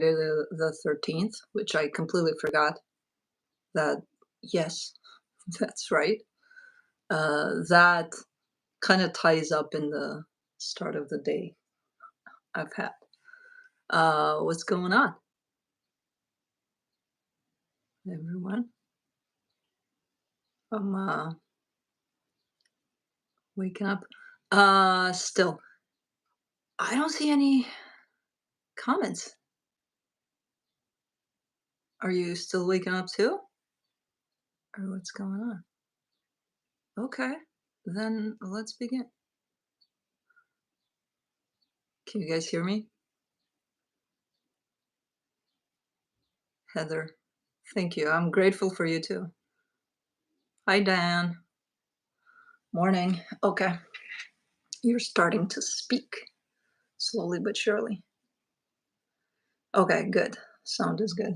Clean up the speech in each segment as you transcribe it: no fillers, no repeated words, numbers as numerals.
the 13th, which I completely forgot that, yes, that's right. That kind of ties up in the start of the day I've had. What's going on, everyone? I'm waking up. Still, I don't see any comments. Are you still waking up too? Or what's going on? Okay, then let's begin. Can you guys hear me? Heather, thank you. I'm grateful for you too. Hi, Dan. Morning. Okay, you're starting to speak slowly but surely. Okay, good. Sound is good.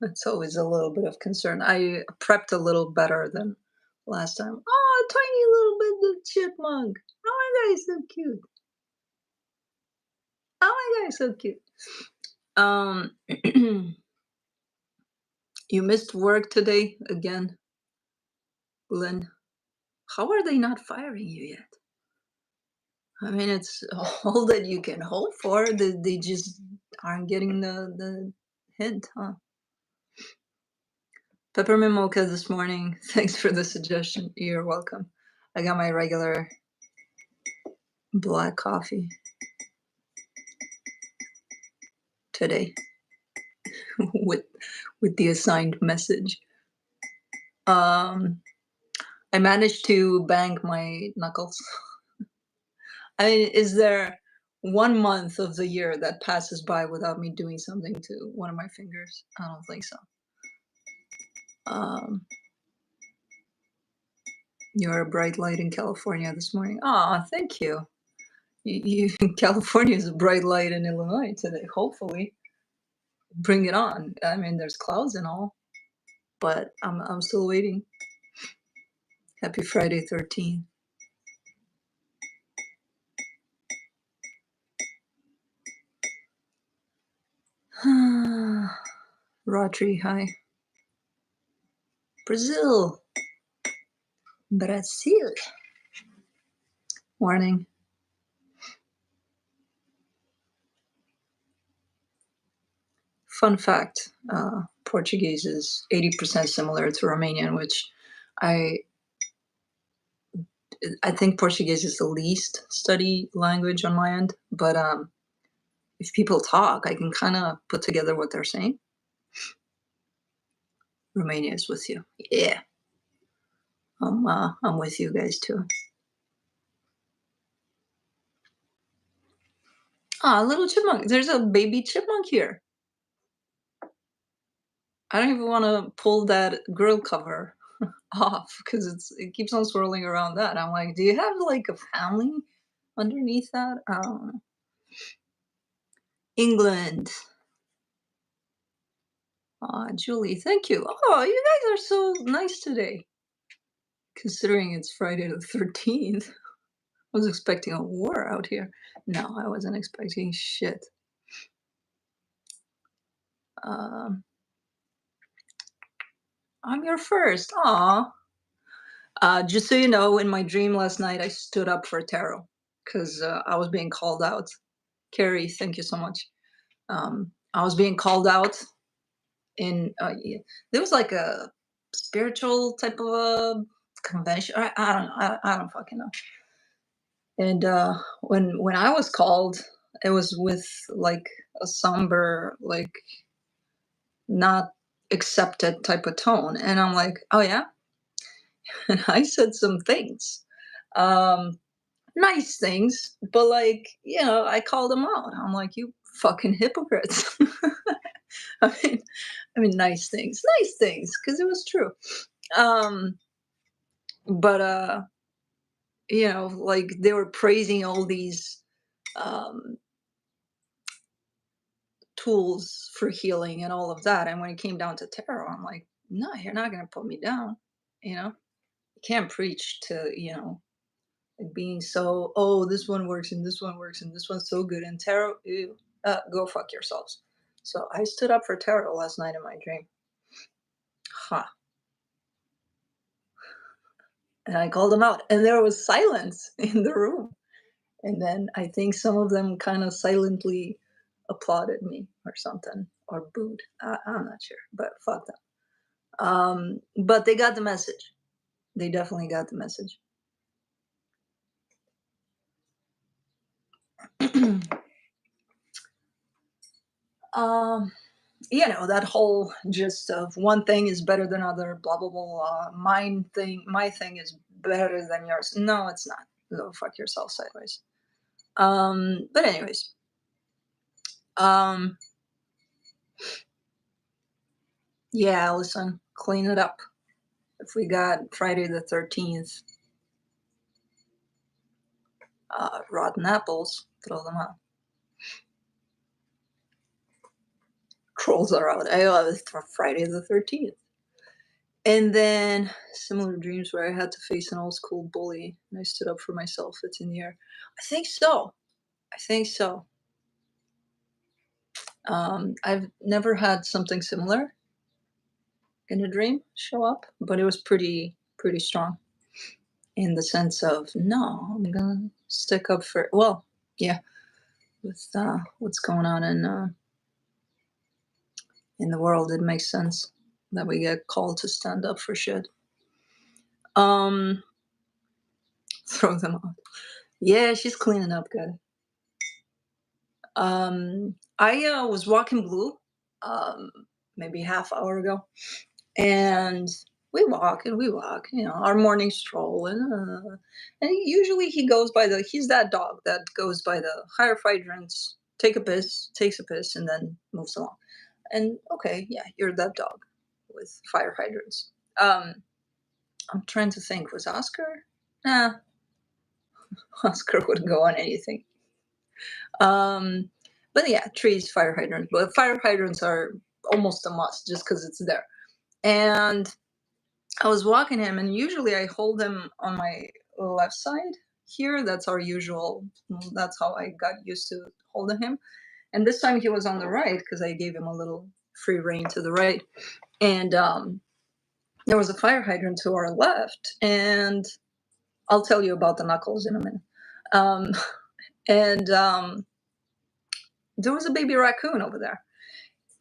That's always a little bit of concern. I prepped a little better than last time. Oh, a tiny little bit of chipmunk. Oh my god, he's so cute. Oh my god, he's so cute. You missed work today again, Lynn. How are they not firing you yet? I mean, it's all that you can hope for. They just aren't getting the hint, huh? Peppermint mocha this morning. Thanks for the suggestion. You're welcome. I got my regular black coffee today with the assigned message. I managed to bang my knuckles. I mean, is there 1 month of the year that passes by without me doing something to one of my fingers? I don't think so. You're a bright light in California this morning. Ah, thank you. California is a bright light in Illinois today. Hopefully, bring it on. I mean, there's clouds and all, but I'm still waiting. Happy Friday 13th. Rotary, hi. Brazil. Brazil. Morning. Fun fact, Portuguese is 80% similar to Romanian, which I think Portuguese is the least studied language on my end, but if people talk, I can kind of put together what they're saying. Romania is with you. Yeah. I'm with you guys too. Ah, little chipmunk. There's a baby chipmunk here. I don't even want to pull that grill cover off because it keeps on swirling around that. I'm like, do you have like a family underneath that? England. Julie, thank you. Oh, you guys are so nice today. Considering it's Friday the 13th. I was expecting a war out here. No, I wasn't expecting shit. I'm your first. Aw. Just so you know, in my dream last night, I stood up for tarot because I was being called out. Carrie, thank you so much. I was being called out in, yeah, there was like a spiritual type of a convention. I don't know. I don't fucking know. And when I was called, it was with like a somber, like not accepted type of tone, and I'm like, oh yeah, and I said some things, nice things, but like I called them out. I'm like, you fucking hypocrites. I nice things, because it was true. But like they were praising all these um tools for healing and all of that. And when it came down to tarot, I'm like, no, you're not going to put me down. You can't preach to, like being so, oh, this one works and this one works and this one's so good. And tarot, ew, go fuck yourselves. So I stood up for tarot last night in my dream. Huh. And I called them out, and there was silence in the room. And then I think some of them kind of silently applauded me or something, or booed. I'm not sure, but fuck them. But they got the message. They definitely got the message. um, that whole gist of one thing is better than other, blah blah blah. Mine thing, my thing is better than yours. No, it's not. Go fuck yourself sideways. But anyways, um, yeah, listen, clean it up. If we got Friday the 13th, rotten apples, throw them out. Trolls are out. I love it for Friday the 13th. And then similar dreams where I had to face an old school bully and I stood up for myself. It's in the air. I think so. I think so. I've never had something similar in a dream show up, but it was pretty strong in the sense of no, I'm gonna stick up for well, yeah, with what's going on in the world, it makes sense that we get called to stand up for shit. Um, throw them out. Yeah, she's cleaning up good. I was walking blue, um, maybe half hour ago, and we walk, our morning stroll, and usually he goes by he's that dog that goes by the higher hydrants, takes a piss, and then moves along. And okay, yeah, you're that dog with fire hydrants. Um, I'm trying to think, was Oscar? Nah, Oscar would go on anything. Um, but yeah, trees, fire hydrants. But fire hydrants are almost a must just because it's there. And I was walking him, and usually I hold him on my left side here. That's our usual, that's how I got used to holding him. And this time he was on the right because I gave him a little free rein to the right. And there was a fire hydrant to our left. And I'll tell you about the knuckles in a minute. Um, and there was a baby raccoon over there.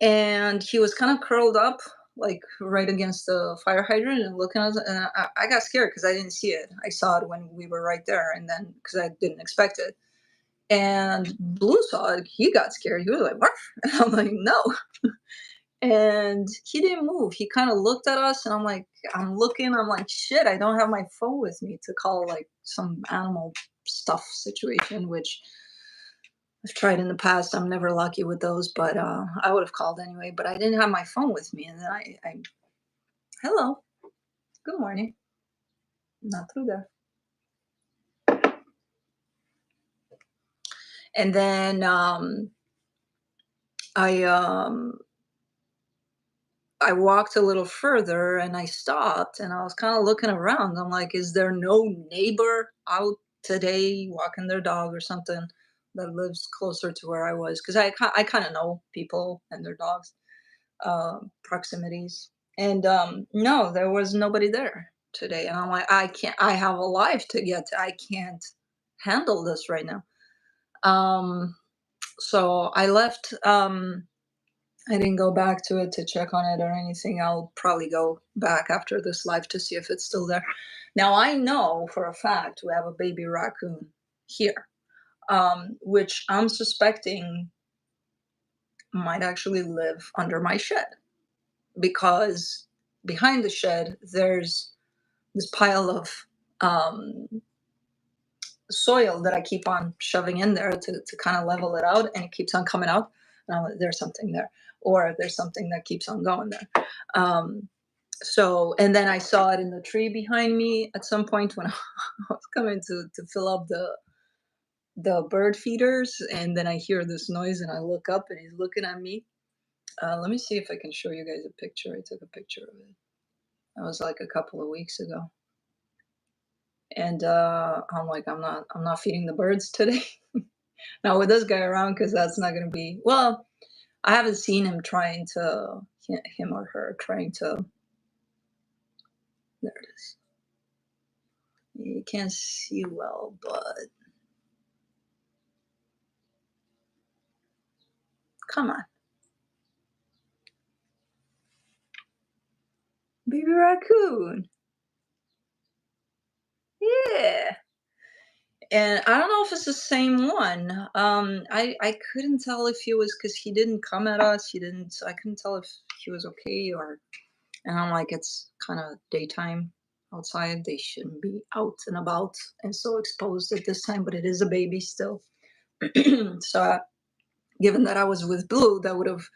And he was kind of curled up, like right against the fire hydrant and looking at us. And I got scared because I didn't see it. I saw it when we were right there. And then because I didn't expect it. And Blue saw it. He got scared. He was like, what? And I'm like, no. And he didn't move. He kind of looked at us. And I'm looking. I'm like, shit, I don't have my phone with me to call like some animal stuff situation, which I've tried in the past. I'm never lucky with those, but I would have called anyway. But I didn't have my phone with me, and then hello, good morning, not through there. And then I um, I walked a little further, and I stopped, and I was kind of looking around. I'm like, is there no neighbor out today walking their dog or something that lives closer to where I was? Because I kind of know people and their dogs. Proximities. And no, there was nobody there today. And I'm like, I can't, I have a life to get to. I can't handle this right now. So I left. I didn't go back to it to check on it or anything. I'll probably go back after this live to see if it's still there. Now I know for a fact we have a baby raccoon here, which I'm suspecting might actually live under my shed because behind the shed there's this pile of um, soil that I keep on shoving in there to kind of level it out, and it keeps on coming out. There's something there, or there's something that keeps on going there. Um, so, and then I saw it in the tree behind me at some point when I was coming to fill up the bird feeders, and then I hear this noise, and I look up, and he's looking at me. Let me see if I can show you guys a picture. I took a picture of it. That was like a couple of weeks ago. And I'm like, I'm not feeding the birds today. Not with this guy around, because that's not going to be well. I haven't seen him trying to, him or her trying to, there it is. You can't see well, but come on. Baby raccoon. Yeah. And I don't know if it's the same one. I couldn't tell if he was, because he didn't come at us. He didn't. I couldn't tell if he was okay or. And I'm like, it's kind of daytime outside. They shouldn't be out and about and so exposed at this time. But it is a baby still. So, given that I was with Blue, that would have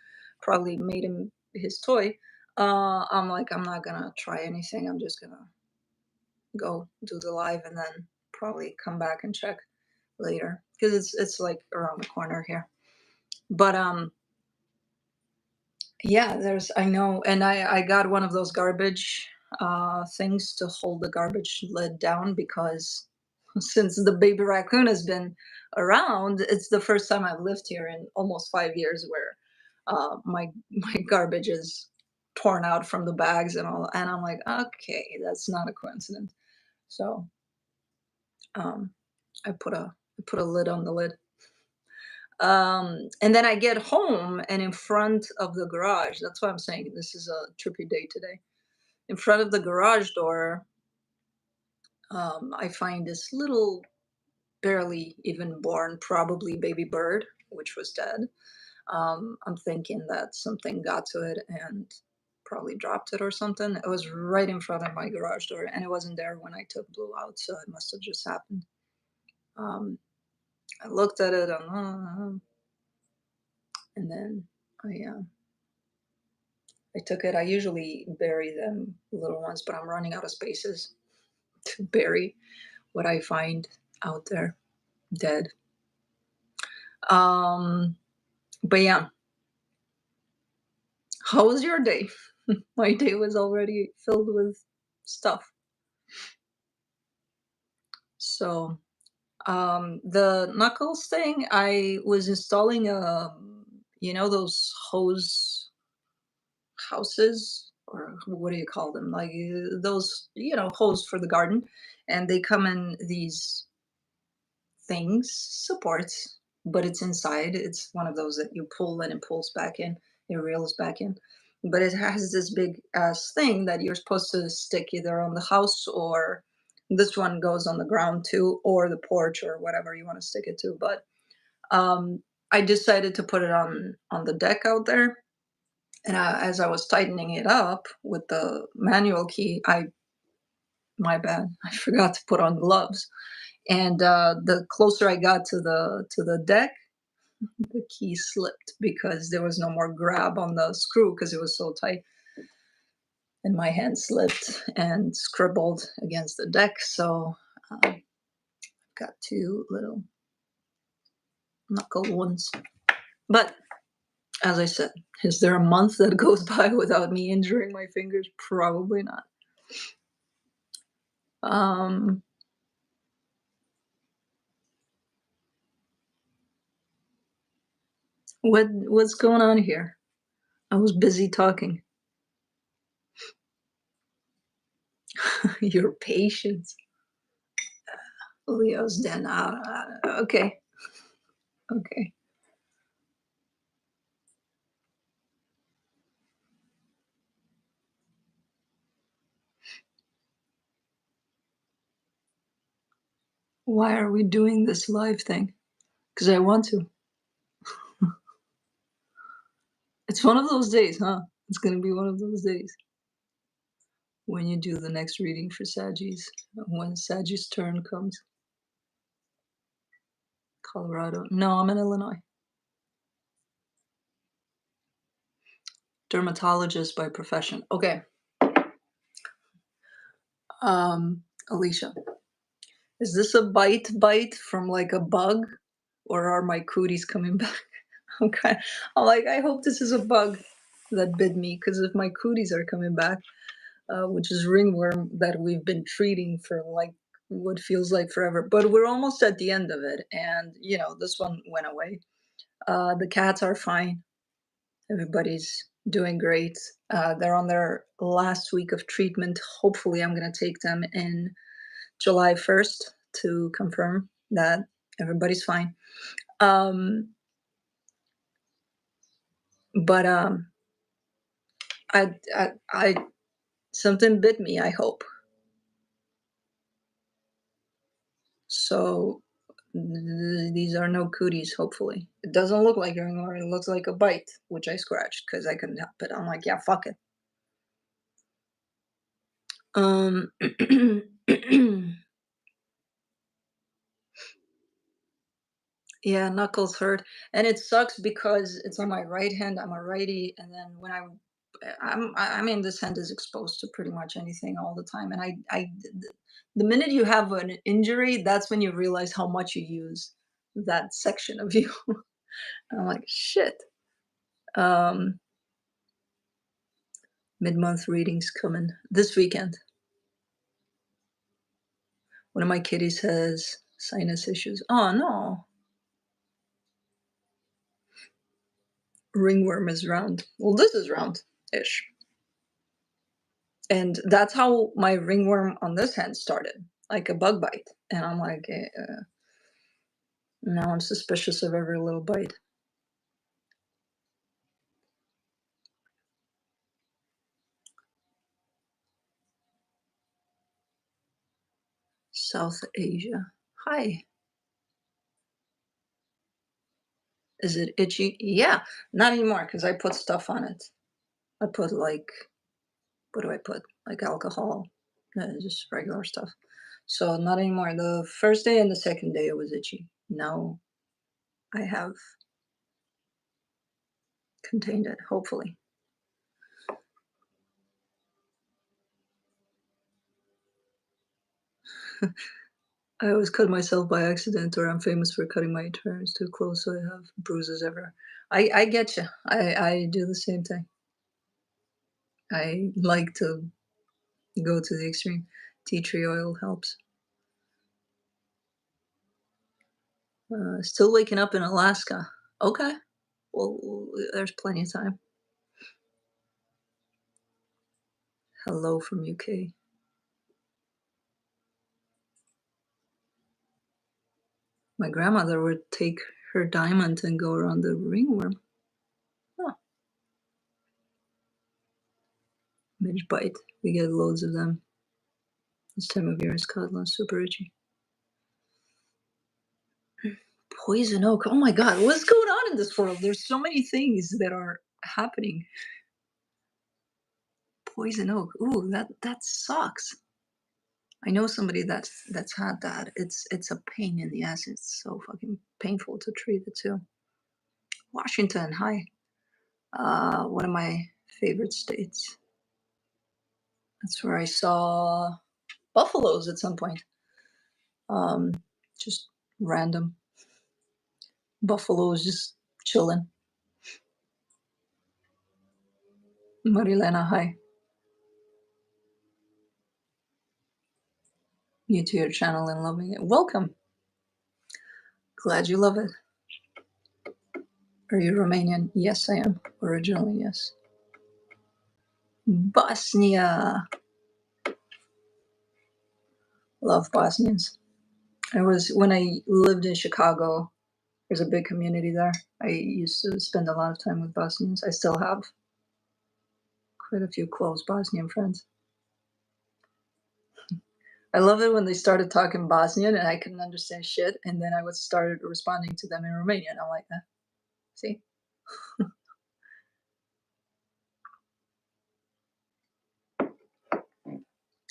probably made him his toy. I'm like, I'm not gonna try anything. I'm just gonna go do the live and then probably come back and check later because it's like around the corner here. But yeah, there's, I know, and I got one of those garbage things to hold the garbage lid down because since the baby raccoon has been around, it's the first time I've lived here in almost 5 years where my garbage is torn out from the bags and all, and I'm like, okay, that's not a coincidence. So um I put a lid on the lid. And then I get home, and in front of the garage, that's why I'm saying this is a trippy day today. In front of the garage door, I find this little, barely even born, probably baby bird, which was dead. I'm thinking that something got to it and probably dropped it or something. It was right in front of my garage door, and it wasn't there when I took Blue out, so it must have just happened. Um, I looked at it, and then I took it. I usually bury them, little ones, but I'm running out of spaces to bury what I find out there dead. Um, but yeah, how was your day? My day was already filled with stuff. So, the knuckles thing, I was installing those hose houses, or what do you call them? Like those, hose for the garden, and they come in these things, supports, but it's inside. It's one of those that you pull and it pulls back in, it reels back in. But it has this big ass thing that you're supposed to stick either on the house, or this one goes on the ground too, or the porch, or whatever you want to stick it to. But um, I decided to put it on the deck out there. And as I was tightening it up with the manual key, my bad, I forgot to put on gloves. And the closer I got to the deck, the key slipped because there was no more grab on the screw because it was so tight. And my hand slipped and scribbled against the deck. So I've got two little knuckle wounds. But as I said, is there a month that goes by without me injuring my fingers? Probably not. Um, what's going on here? I was busy talking. Your patience. Leo's den. Okay. Okay. Why are we doing this live thing? Because I want to. It's one of those days, huh? It's going to be one of those days when you do the next reading for Sagittarius, when Sagittarius' turn comes. Colorado. No, I'm in Illinois. Dermatologist by profession. Okay. Alicia, is this a bite from like a bug, or are my cooties coming back? Okay. I hope this is a bug that bit me, because if my cooties are coming back, which is ringworm that we've been treating for like what feels like forever, but we're almost at the end of it, and this one went away. The cats are fine. Everybody's doing great. They're on their last week of treatment. Hopefully, I'm going to take them in July 1st to confirm that everybody's fine. Um, but I something bit me, I hope. So these are no cooties, hopefully. It doesn't look like anymore. It looks like a bite, which I scratched because I couldn't help it. I'm like, yeah, fuck it. Um, yeah, knuckles hurt, and it sucks because it's on my right hand. I'm a righty, and then when I mean, this hand is exposed to pretty much anything all the time, and the minute you have an injury, that's when you realize how much you use that section of you. I'm like, shit. Um, Mid-month readings coming this weekend. One of my kitties has sinus issues. Oh no, ringworm is round. Well, this is round-ish. And that's how my ringworm on this hand started, like a bug bite. And I'm like, now I'm suspicious of every little bite. South Asia. Hi. Is it itchy? Yeah, not anymore because I put stuff on it. I put like, what do I put? Like alcohol, just regular stuff. So not anymore. The first day and the second day it was itchy. Now I have contained it, hopefully. I always cut myself by accident, or I'm famous for cutting my turns too close, so I have bruises everywhere. I get you. I do the same thing. I like to go to the extreme. Tea tree oil helps. Still waking up in Alaska. Okay. Well, there's plenty of time. Hello from UK. My grandmother would take her diamond and go around the ringworm. Oh, midge bite. We get loads of them. This time of year in Scotland, super itchy. Poison oak. Oh my god, what's going on in this world? There's so many things that are happening. Poison oak. Ooh, that sucks. I know somebody that's had that. It's a pain in the ass. It's so fucking painful to treat it too. Washington, hi. One of my favorite states. That's where I saw buffaloes at some point. Um, just random buffaloes just chilling. Marilena, hi. New to your channel and loving it. Welcome. Glad you love it. Are you Romanian? Yes, I am. Originally, yes. Bosnia. Love Bosnians. When I lived in Chicago, there's a big community there. I used to spend a lot of time with Bosnians. I still have quite a few close Bosnian friends. I love it when they started talking Bosnian and I couldn't understand shit, and then I started responding to them in Romanian. I'm like, see?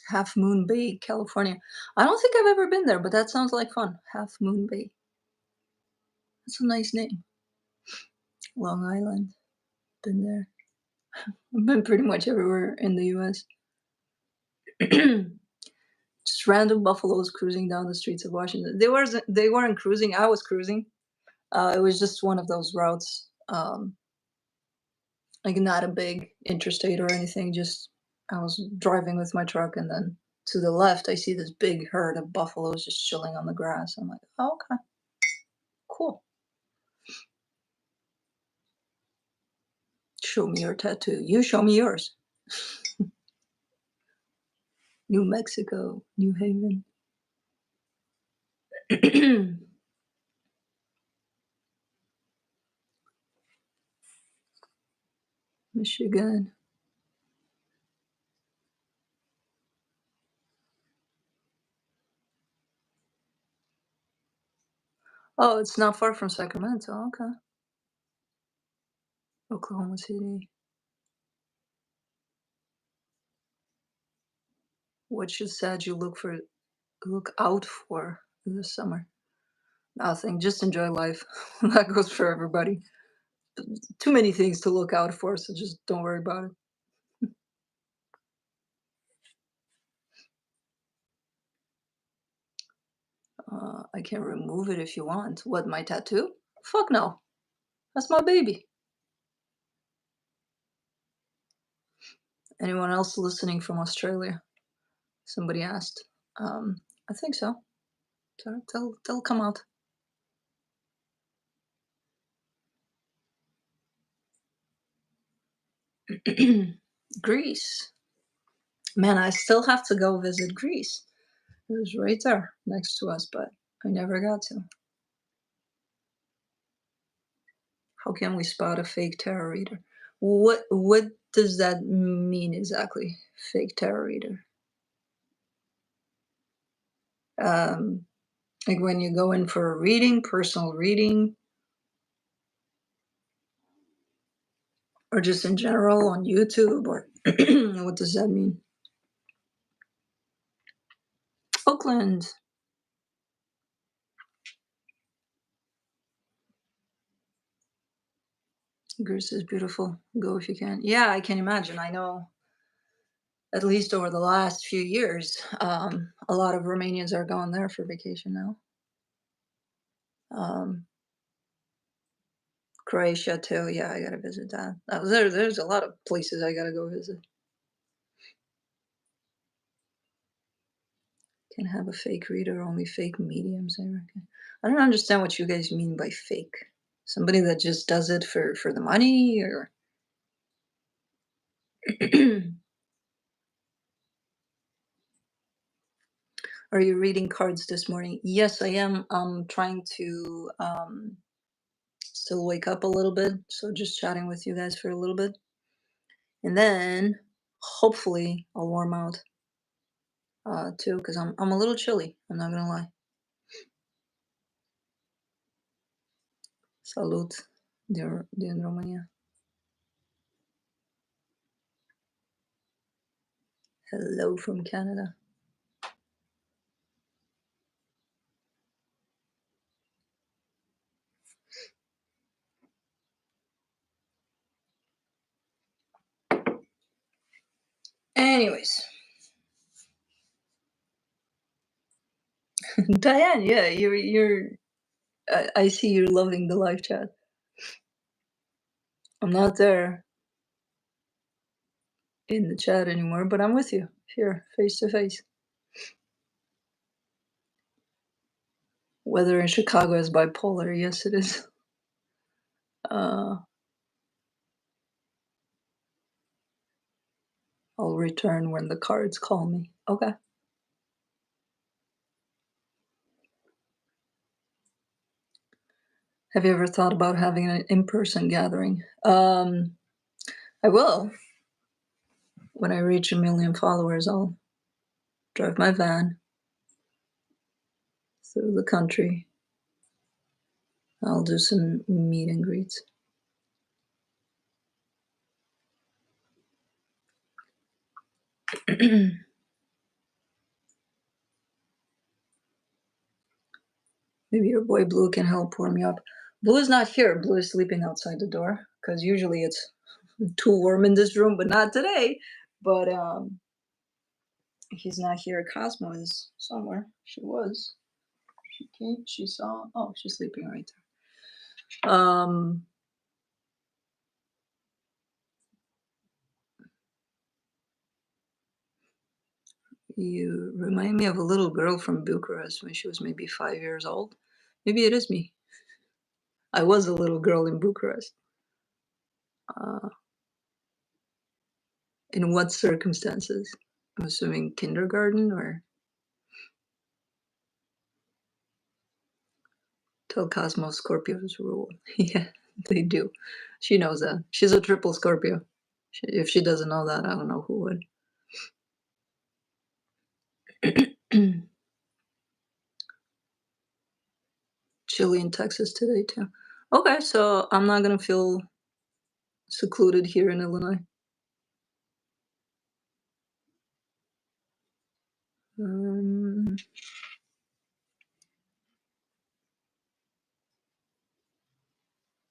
Half Moon Bay, California. I don't think I've ever been there, but that sounds like fun. Half Moon Bay. That's a nice name. Long Island. Been there. I've been pretty much everywhere in the US. Just random buffaloes cruising down the streets of Washington. They weren't cruising, I was cruising. It was just one of those routes. Like not a big interstate or anything, just I was driving with my truck and then to the left I see this big herd of buffaloes just chilling on the grass. I'm like, oh, okay, cool. show me your tattoo. You show me yours. New Mexico, New Haven. Michigan. Oh, it's not far from Sacramento. Okay. Oklahoma City. What should Sag you look out for this summer? Nothing. Just enjoy life. That goes for everybody. Too many things to look out for, so just don't worry about it. I can remove it if you want. What, my tattoo? Fuck no. That's my baby. Anyone else listening from Australia? Somebody asked. I think so. They'll come out. Greece. Man, I still have to go visit Greece. It was right there next to us, but I never got to. How can we spot a fake tarot reader? What does that mean exactly? Fake tarot reader. Like when you go in for a reading, personal reading, or just in general on YouTube, or what does that mean? Oakland. Greece is beautiful. Go if you can. Yeah, I can imagine. I know at least over the last few years, a lot of Romanians are going there for vacation now. Croatia too. Yeah, I gotta visit that. There's a lot of places I gotta go visit. Can have a fake reader, only fake mediums, I reckon. I don't understand what you guys mean by fake. Somebody that just does it for the money, or are you reading cards this morning? Yes, I am. I'm trying to still wake up a little bit, so just chatting with you guys for a little bit, and then hopefully I'll warm out too, because I'm a little chilly. I'm not gonna lie. Salute, dear Romania. Hello from Canada. Anyways, Diane, yeah, you're. I see you're loving the live chat. I'm not there in the chat anymore, but I'm with you here, face to face. Weather in Chicago is bipolar. Yes, it is. I'll return when the cards call me. Okay. Have you ever thought about having an in-person gathering? I will. When I reach 1 million followers, I'll drive my van through the country. I'll do some meet and greets. Maybe your boy Blue can help warm me up. Blue is not here. Blue is sleeping outside the door, because usually it's too warm in this room, but not today. But he's not here. Cosmo is somewhere. She was. She came. She saw. Oh, she's sleeping right there. You remind me of a little girl from Bucharest when she was maybe 5 years old. Maybe it is me. I was a little girl in Bucharest. In what circumstances? I'm assuming kindergarten or tell Cosmos Scorpios rule. Yeah, they do. She knows that. She's a triple Scorpio. If she doesn't know that, I don't know who would. Chilly in Texas today too. Okay, so I'm not gonna feel secluded here in Illinois. Um,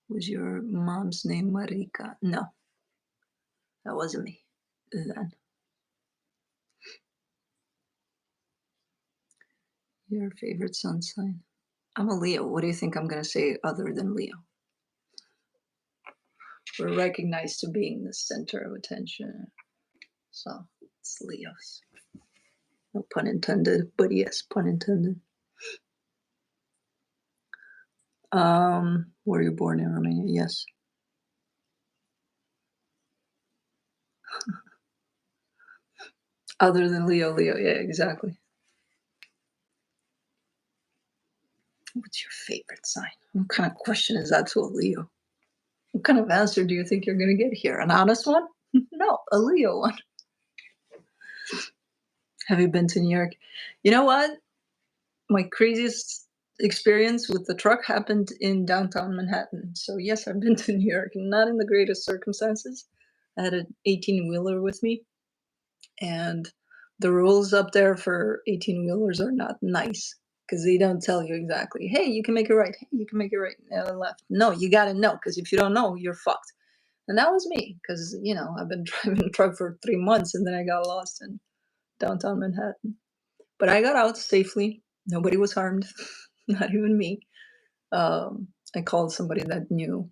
was your mom's name Marika? No, that wasn't me then. Your favorite sun sign? I'm a Leo. What do you think I'm gonna say other than Leo? We're recognized to being the center of attention. So it's Leos. No pun intended, but yes, pun intended. Were you born in Romania? Yes. Other than Leo, Leo, yeah, exactly. What's your favorite sign? What kind of question is that to a Leo? What kind of answer do you think you're gonna get here? An honest one? No, a Leo one. Have you been to New York? You know what? My craziest experience with the truck happened in downtown Manhattan. So yes, I've been to New York, not in the greatest circumstances. I had an 18-wheeler with me, and the rules up there for 18-wheelers are not nice because they don't tell you exactly, hey, you can make it right, hey, you can make it right and left. No, you gotta know, because if you don't know, you're fucked. And that was me, because I've been driving a truck for 3 months, and then I got lost in downtown Manhattan. But I got out safely. Nobody was harmed, not even me. I called somebody that knew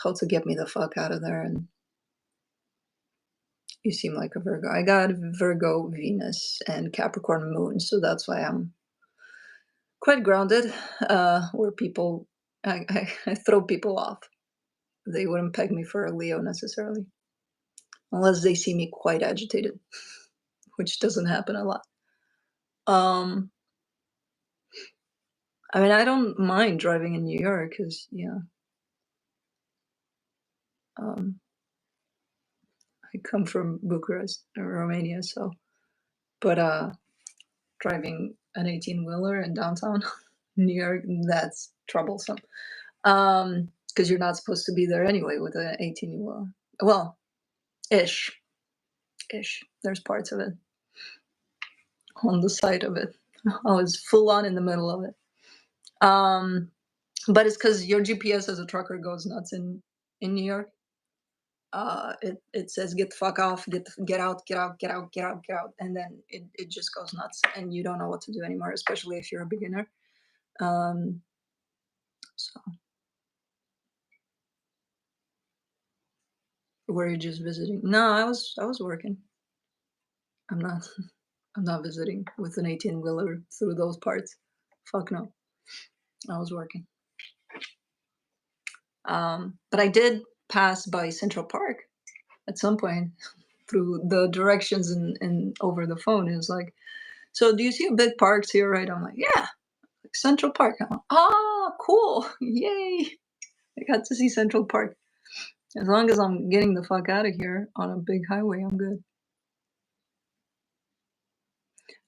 how to get me the fuck out of there, and you seem like a Virgo. I got Virgo, Venus, and Capricorn moon, so that's why I'm quite grounded. Where people, I throw people off. They wouldn't peg me for a Leo necessarily, unless they see me quite agitated, which doesn't happen a lot. Um, I mean, I don't mind driving in New York because, um, I come from Bucharest, Romania, so, but driving an 18-wheeler in downtown New York, that's troublesome. Because you're not supposed to be there anyway with an 18-wheeler. Well, ish, ish. There's parts of it on the side of it. I was full on in the middle of it. But it's because your GPS as a trucker goes nuts in New York. It says get the fuck off, get out, get out, get out, get out, get out, and then it just goes nuts, and you don't know what to do anymore, especially if you're a beginner. So were you just visiting? No, I was working. I'm not I'm not visiting with an 18-wheeler through those parts. Fuck no. I was working. But I did pass by Central Park at some point through the directions and over the phone. It was like, so do you see a big park to your right? I'm like, yeah, like Central Park. I'm like, ah, cool. Yay. I got to see Central Park. As long as I'm getting the fuck out of here on a big highway, I'm good.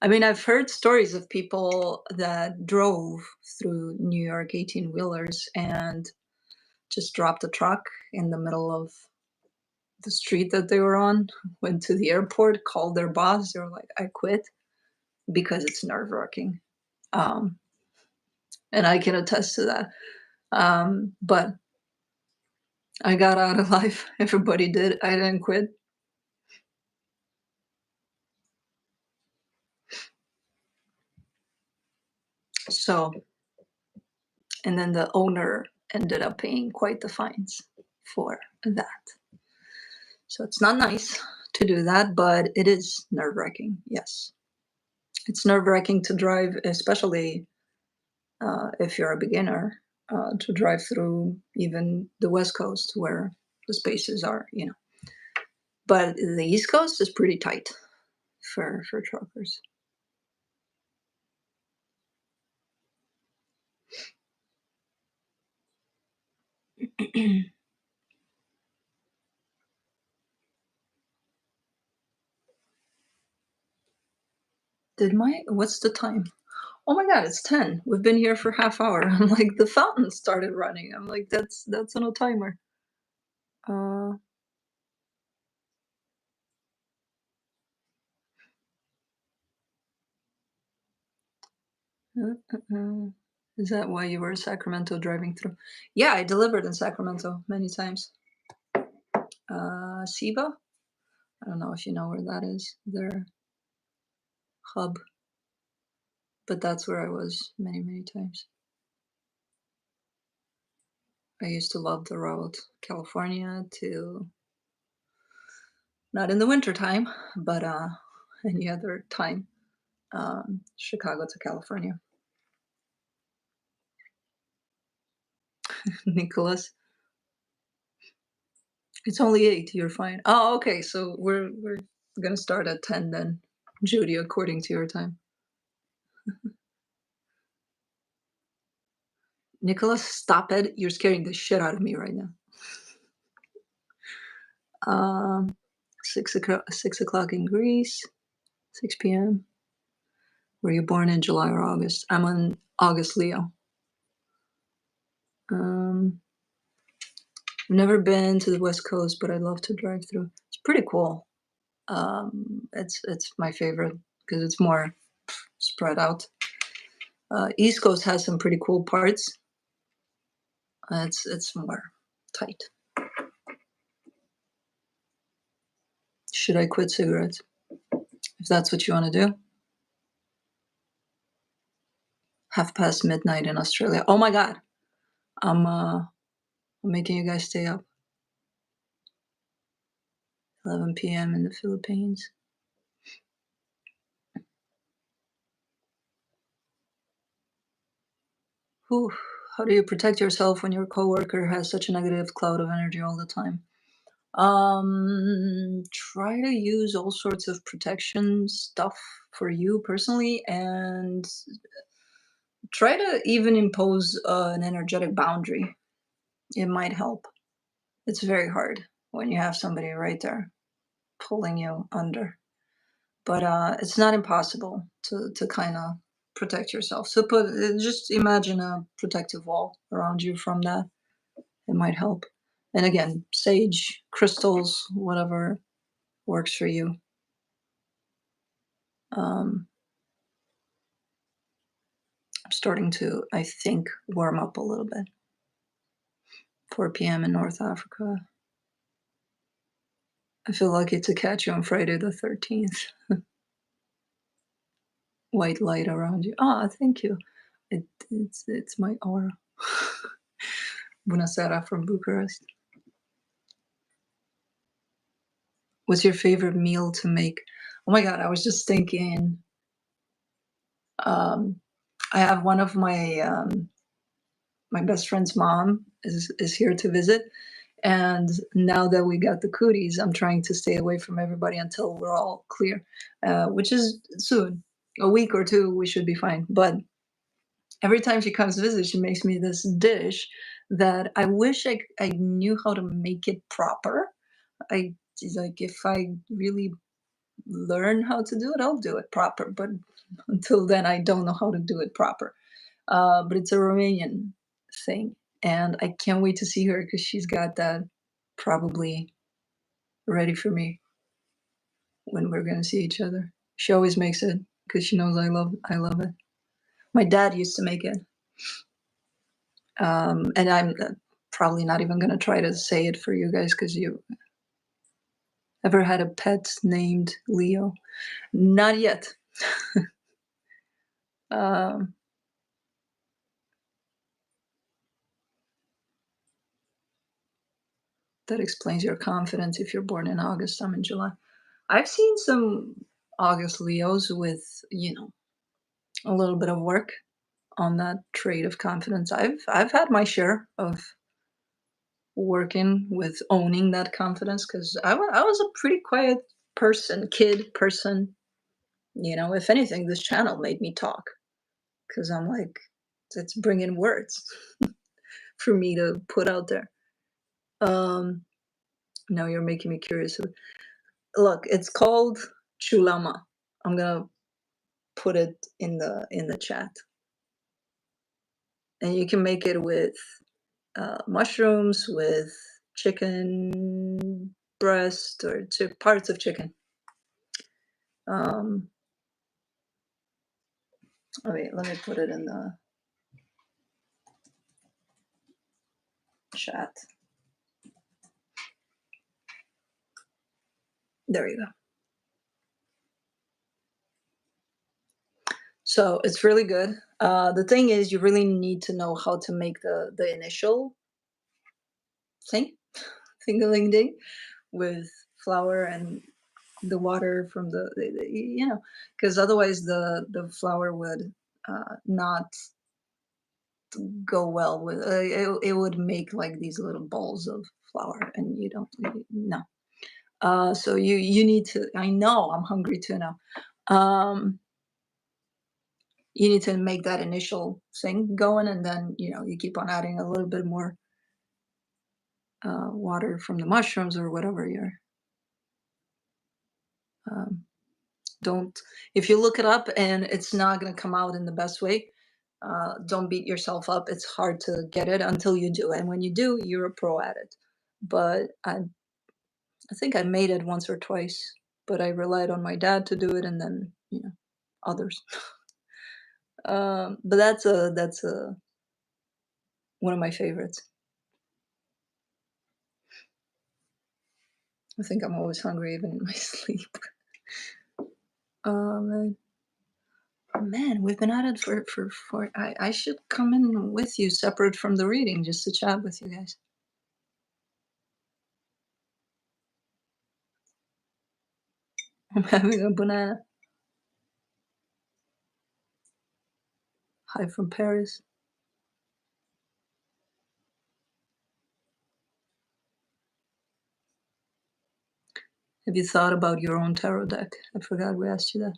I mean, I've heard stories of people that drove through New York 18-wheelers and just dropped a truck in the middle of the street that they were on, went to the airport, called their boss. They were like, I quit, because it's nerve-wracking. Um, and I can attest to that. But I got out alive. Everybody did. I didn't quit. So, and then the owner ended up paying quite the fines for that. So it's not nice to do that, but it is nerve-wracking. Yes, it's nerve-wracking to drive, especially if you're a beginner, to drive through even the West Coast where the spaces are, But the East Coast is pretty tight for truckers. What's the time? Oh my god, it's 10. We've been here for half hour. I'm like, the fountain started running. I'm like, that's on a timer. Uh, is that why you were in Sacramento driving through? Yeah, I delivered in Sacramento many times. SIBA? I don't know if you know where that is. Their hub. But that's where I was many, many times. I used to love the road, California to, not in the winter time, but any other time, Chicago to California. Nicholas, it's only 8. You're fine. Oh, okay. So we're gonna start at 10 then, Judy, according to your time. Nicholas, stop it. You're scaring the shit out of me right now. 6 o'clock in Greece, 6 p.m. Were you born in July or August? I'm on August Leo. I've never been to the West Coast, but I'd love to drive through. It's pretty cool. It's my favorite because it's more spread out. East Coast has some pretty cool parts. It's more tight. Should I quit cigarettes? If that's what you want to do. midnight in Australia. Oh my god. I'm making you guys stay up. 11 p.m. in the Philippines. Whew. How do you protect yourself when your coworker has such a negative cloud of energy all the time? Try to use all sorts of protection stuff for you personally, and try to even impose an energetic boundary. It might help. It's very hard when you have somebody right there pulling you under, but it's not impossible to kind of protect yourself. So just imagine a protective wall around you from that. It might help. And again, sage, crystals, whatever works for you. I'm starting to, I think, warm up a little bit. 4 p.m. in North Africa. I feel lucky to catch you on Friday the 13th. White light around you. Ah, thank you. It's my aura. Bună seara from Bucharest. What's your favorite meal to make? Oh my god, I was just thinking. I have one of my best friend's mom is here to visit, and now that we got the cooties, I'm trying to stay away from everybody until we're all clear, which is soon. A week or two, we should be fine. But every time she comes to visit, she makes me this dish that I wish I knew how to make it proper. Like if I really learn how to do it, I'll do it proper. But until then, I don't know how to do it proper. But it's a Romanian thing, and I can't wait to see her because she's got that probably ready for me when we're gonna see each other. She always makes it because she knows I love it. My dad used to make it, and I'm probably not even gonna try to say it for you guys because you ever had a pet named Leo? Not yet. Um, that explains your confidence if you're born in August. I'm in July. I've seen some August Leos with, a little bit of work on that trait of confidence. I've had my share of working with owning that confidence because I was a pretty quiet kid person. You know, if anything, this channel made me talk because I'm like, it's bringing words for me to put out there. Um, Now you're making me curious. Look, it's called chulama. I'm gonna put it in the chat, and you can make it with mushrooms, with chicken breast or parts of chicken. Um, let me put it in the chat. There you go. So it's really good. The thing is, you really need to know how to make the initial thing, ding, with flour and the water from you know, because otherwise the flour would not go well with it would make like these little balls of flour, and you don't no. So you need to. I know I'm hungry too now. You need to make that initial thing going, and then you keep on adding a little bit more water from the mushrooms or whatever you're. Um, don't If you look it up and it's not going to come out in the best way, don't beat yourself up. It's hard to get it until you do, and when you do, you're a pro at it. But I think I made it once or twice, but I relied on my dad to do it, and then others. But that's a one of my favorites. I think I'm always hungry even in my sleep. Man. Man, we've been at it for I should come in with you separate from the reading just to chat with you guys. I'm having a banana. Hi from Paris. Have you thought about your own tarot deck? I forgot we asked you that.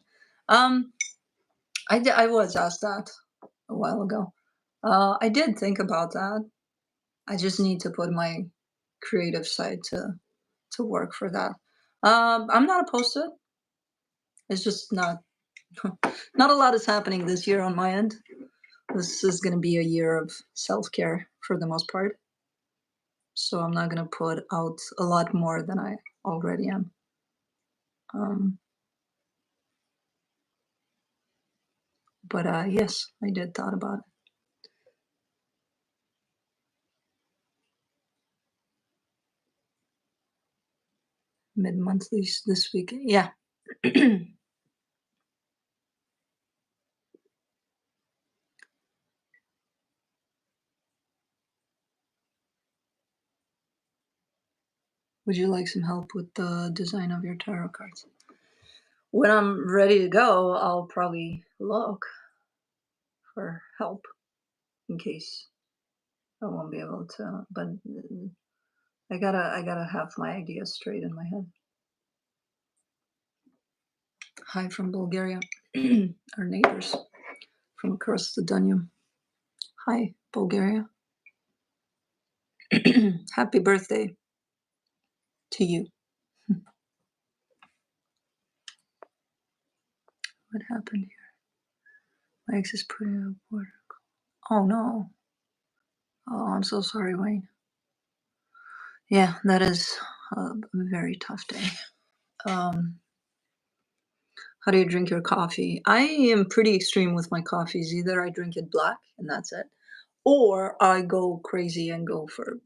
Um, I was asked that a while ago. I did think about that. I just need to put my creative side to work for that. I'm not opposed to it. It's just not not a lot is happening this year on my end. This is going to be a year of self-care for the most part. So I'm not going to put out a lot more than I already am. But yes, I did thought about it. Mid-monthlies this week. Yeah. Would you like some help with the design of your tarot cards? When I'm ready to go, I'll probably look for help in case I won't be able to. But I gotta have my ideas straight in my head. Hi from Bulgaria, our neighbors from across the Danube. Hi, Bulgaria. Happy birthday to you. What happened here? My ex is putting a border. Oh no. Oh, I'm so sorry, Wayne. Yeah, that is a very tough day. How do you drink your coffee? I am pretty extreme with my coffees. Either I drink it black and that's it, or I go crazy and go for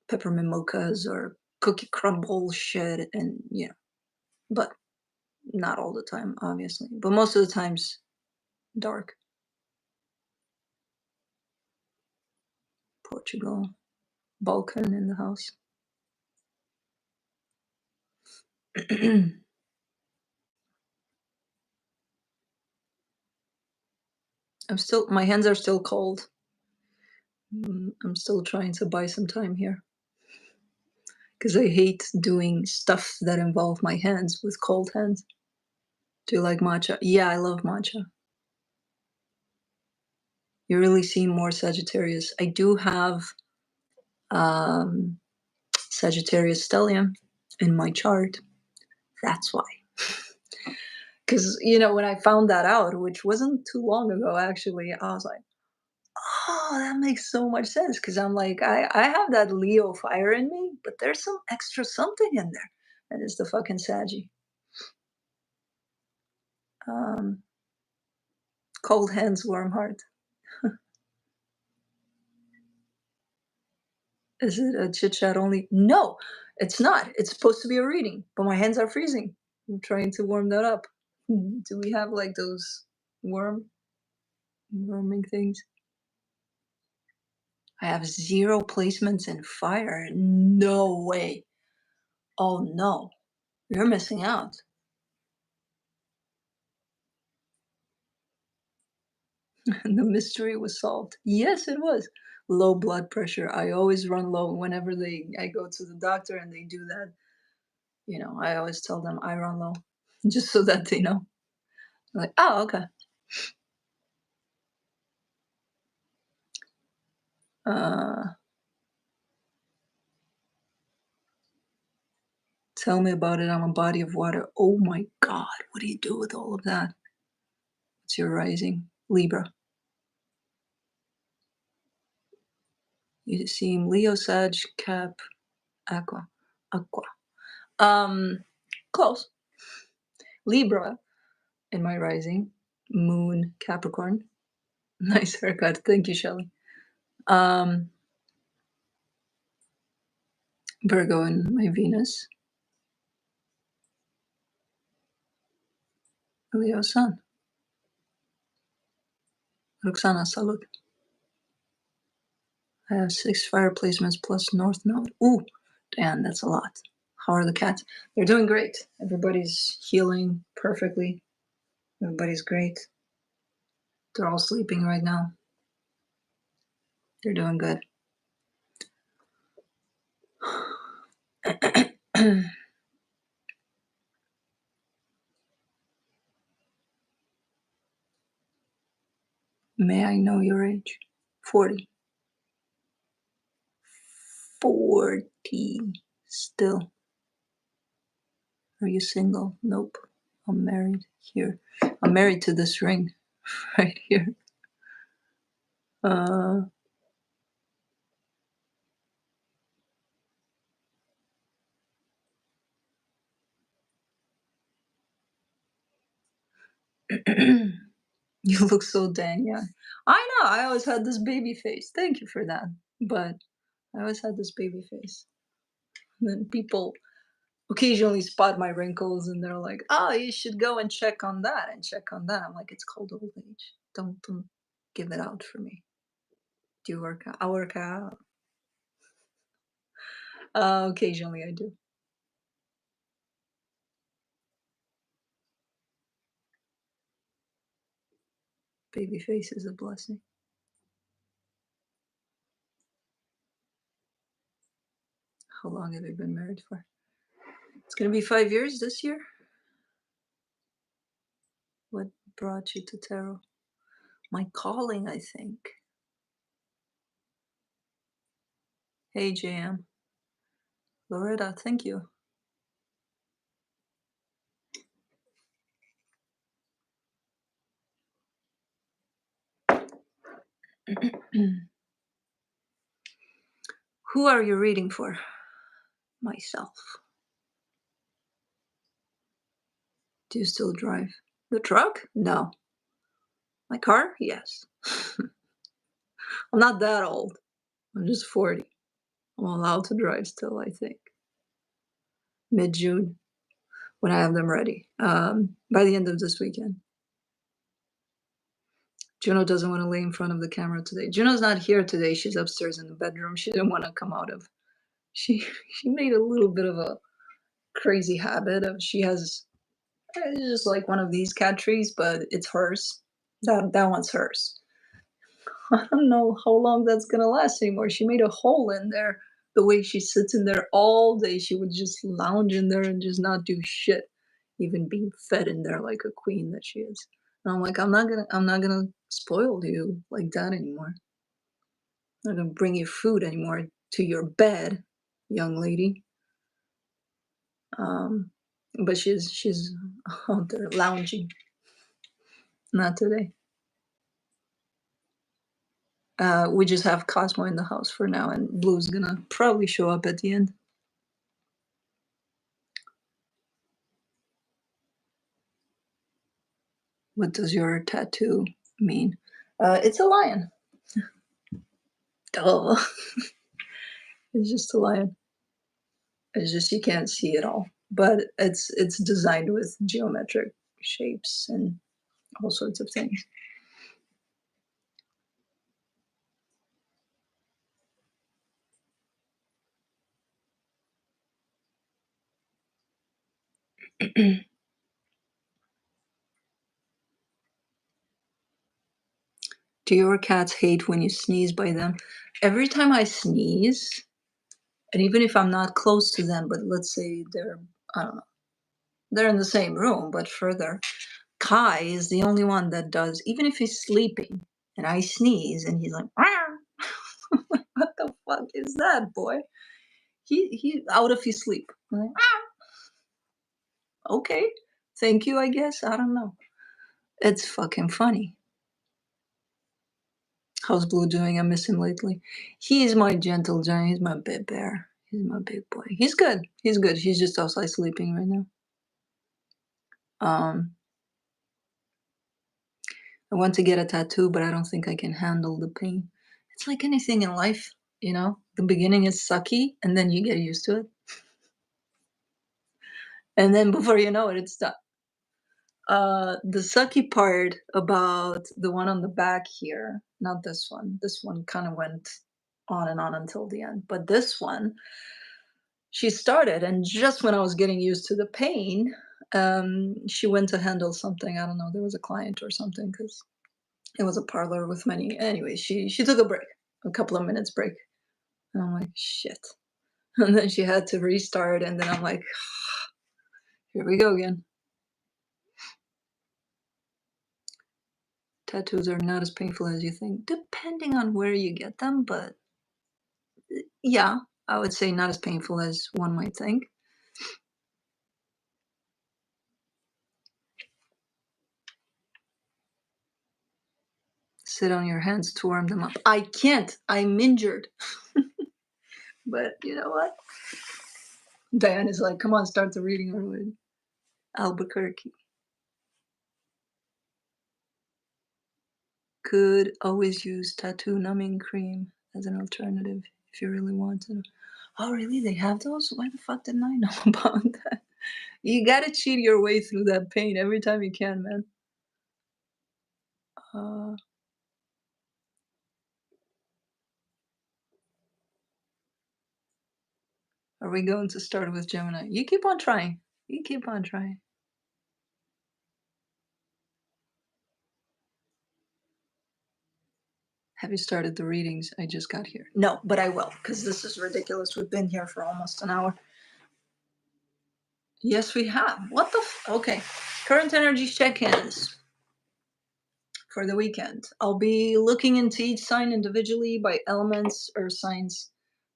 peppermint mochas or cookie crumble shit, and but not all the time, obviously. But most of the times, dark. Portugal, Balkan in the house. My hands are still cold. I'm still trying to buy some time here. because I hate doing stuff that involve my hands with cold hands. Do you like matcha? Yeah, I love matcha. You really seem more Sagittarius. I do have um, Sagittarius stellium in my chart. That's why. Because, when I found that out, which wasn't too long ago, actually, I was like, oh, that makes so much sense. Because I'm like, I have that Leo fire in me, but there's some extra something in there. And it's the fucking Saggy. Um, Cold hands, warm heart. Is it a chit chat only? No, it's not. It's supposed to be a reading, but my hands are freezing. I'm trying to warm that up. Do we have like those warming things? I have 0 placements in fire. No way. Oh no, you're missing out. The mystery was solved. Yes, it was. Low blood pressure. I always run low whenever I go to the doctor and they do that. I always tell them I run low, just so that they know. Like, oh, okay. Tell me about it. I'm a body of water. Oh my God. What do you do with all of that? What's your rising? Libra. You seem Leo, Sag, Cap, Aqua. Close. Libra in my rising. Moon, Capricorn. Nice haircut. Thank you, Shelley. Virgo in my Venus. Leo Sun. Roxana, salud. I have 6 fire placements plus North Node. Ooh, damn, that's a lot. How are the cats? They're doing great. Everybody's healing perfectly. Everybody's great. They're all sleeping right now. They're doing good. May I know your age? 40. 40. Still. Are you single? Nope. I'm married here. I'm married to this ring right here. You look so dang young. I know. I always had this baby face. Thank you for that. But I always had this baby face. And then people occasionally spot my wrinkles and they're like, "Oh, you should go and check on that and check on that." I'm like, "It's called old age. Don't give it out for me." Do you work out? I work out. Occasionally I do. Baby face is a blessing. How long have you been married for? It's gonna be 5 years this year. What brought you to tarot? My calling, I think. Hey, JM. Loretta, thank you. Who are you reading for? Myself. Do you still drive? The truck? No. My car? Yes. I'm not that old. I'm just 40. I'm allowed to drive still, I think. Mid-June, when I have them ready. By the end of this weekend. Juno doesn't want to lay in front of the camera today. Juno's not here today. She's upstairs in the bedroom. She didn't want to come out of. She made a little bit of a crazy habit of she has it's just like one of these cat trees, but it's hers. That one's hers. I don't know how long that's gonna last anymore. She made a hole in there The way she sits in there all day, she would just lounge in there and just not do shit, even being fed in there like a queen that she is. And I'm like, I'm not gonna spoil you like that anymore. I'm not gonna bring you food anymore to your bed, young lady. Um, but she's out there lounging. Not today. We just have Cosmo in the house for now, and Blue's gonna probably show up at the end. What does your tattoo mean? It's a lion. Duh. It's just a lion. It's just you can't see it all, but it's designed with geometric shapes and all sorts of things. Do your cats hate when you sneeze by them? Every time I sneeze, and even if I'm not close to them, but let's say they're, I don't know, they're in the same room, but further, Kai is the only one that does, even if he's sleeping and I sneeze and he's like, what the fuck is that, boy? He out of his sleep. I'm like, okay, thank you, I guess. I don't know. It's fucking funny. How's Blue doing? I miss him lately. He's my gentle giant. He's my big bear. He's my big boy. He's good. He's good. He's just outside sleeping right now. I want to get a tattoo, but I don't think I can handle the pain. It's like anything in life, you know? The beginning is sucky, and then you get used to it. And then before you know it, it's done. The sucky part about the one on the back here, not this one kind of went on and on until the end, but this one, she started, and just when I was getting used to the pain, she went to handle something. I don't know, there was a client or something, because it was a parlor with many. Anyway, she took a break, a couple of minutes break, and I'm like, shit. And then she had to restart, and then I'm like, here we go again. Tattoos are not as painful as you think, depending on where you get them, but yeah, I would say not as painful as one might think. Sit on your hands to warm them up. I can't. I'm injured. But you know what? Diane is like, come on, start the reading already. Albuquerque. Could always use tattoo numbing cream as an alternative if you really want to. Oh, really? They have those? Why the fuck didn't I know about that? You gotta cheat your way through that pain every time you can, man. Are we going to start with Gemini? You keep on trying. You keep on trying. Have you started the readings? I just got here. No, but I will, because this is ridiculous. We've been here for almost an hour. Yes, we have. What the okay. Current energy check-ins for the weekend. I'll be looking into each sign individually by elements, earth signs,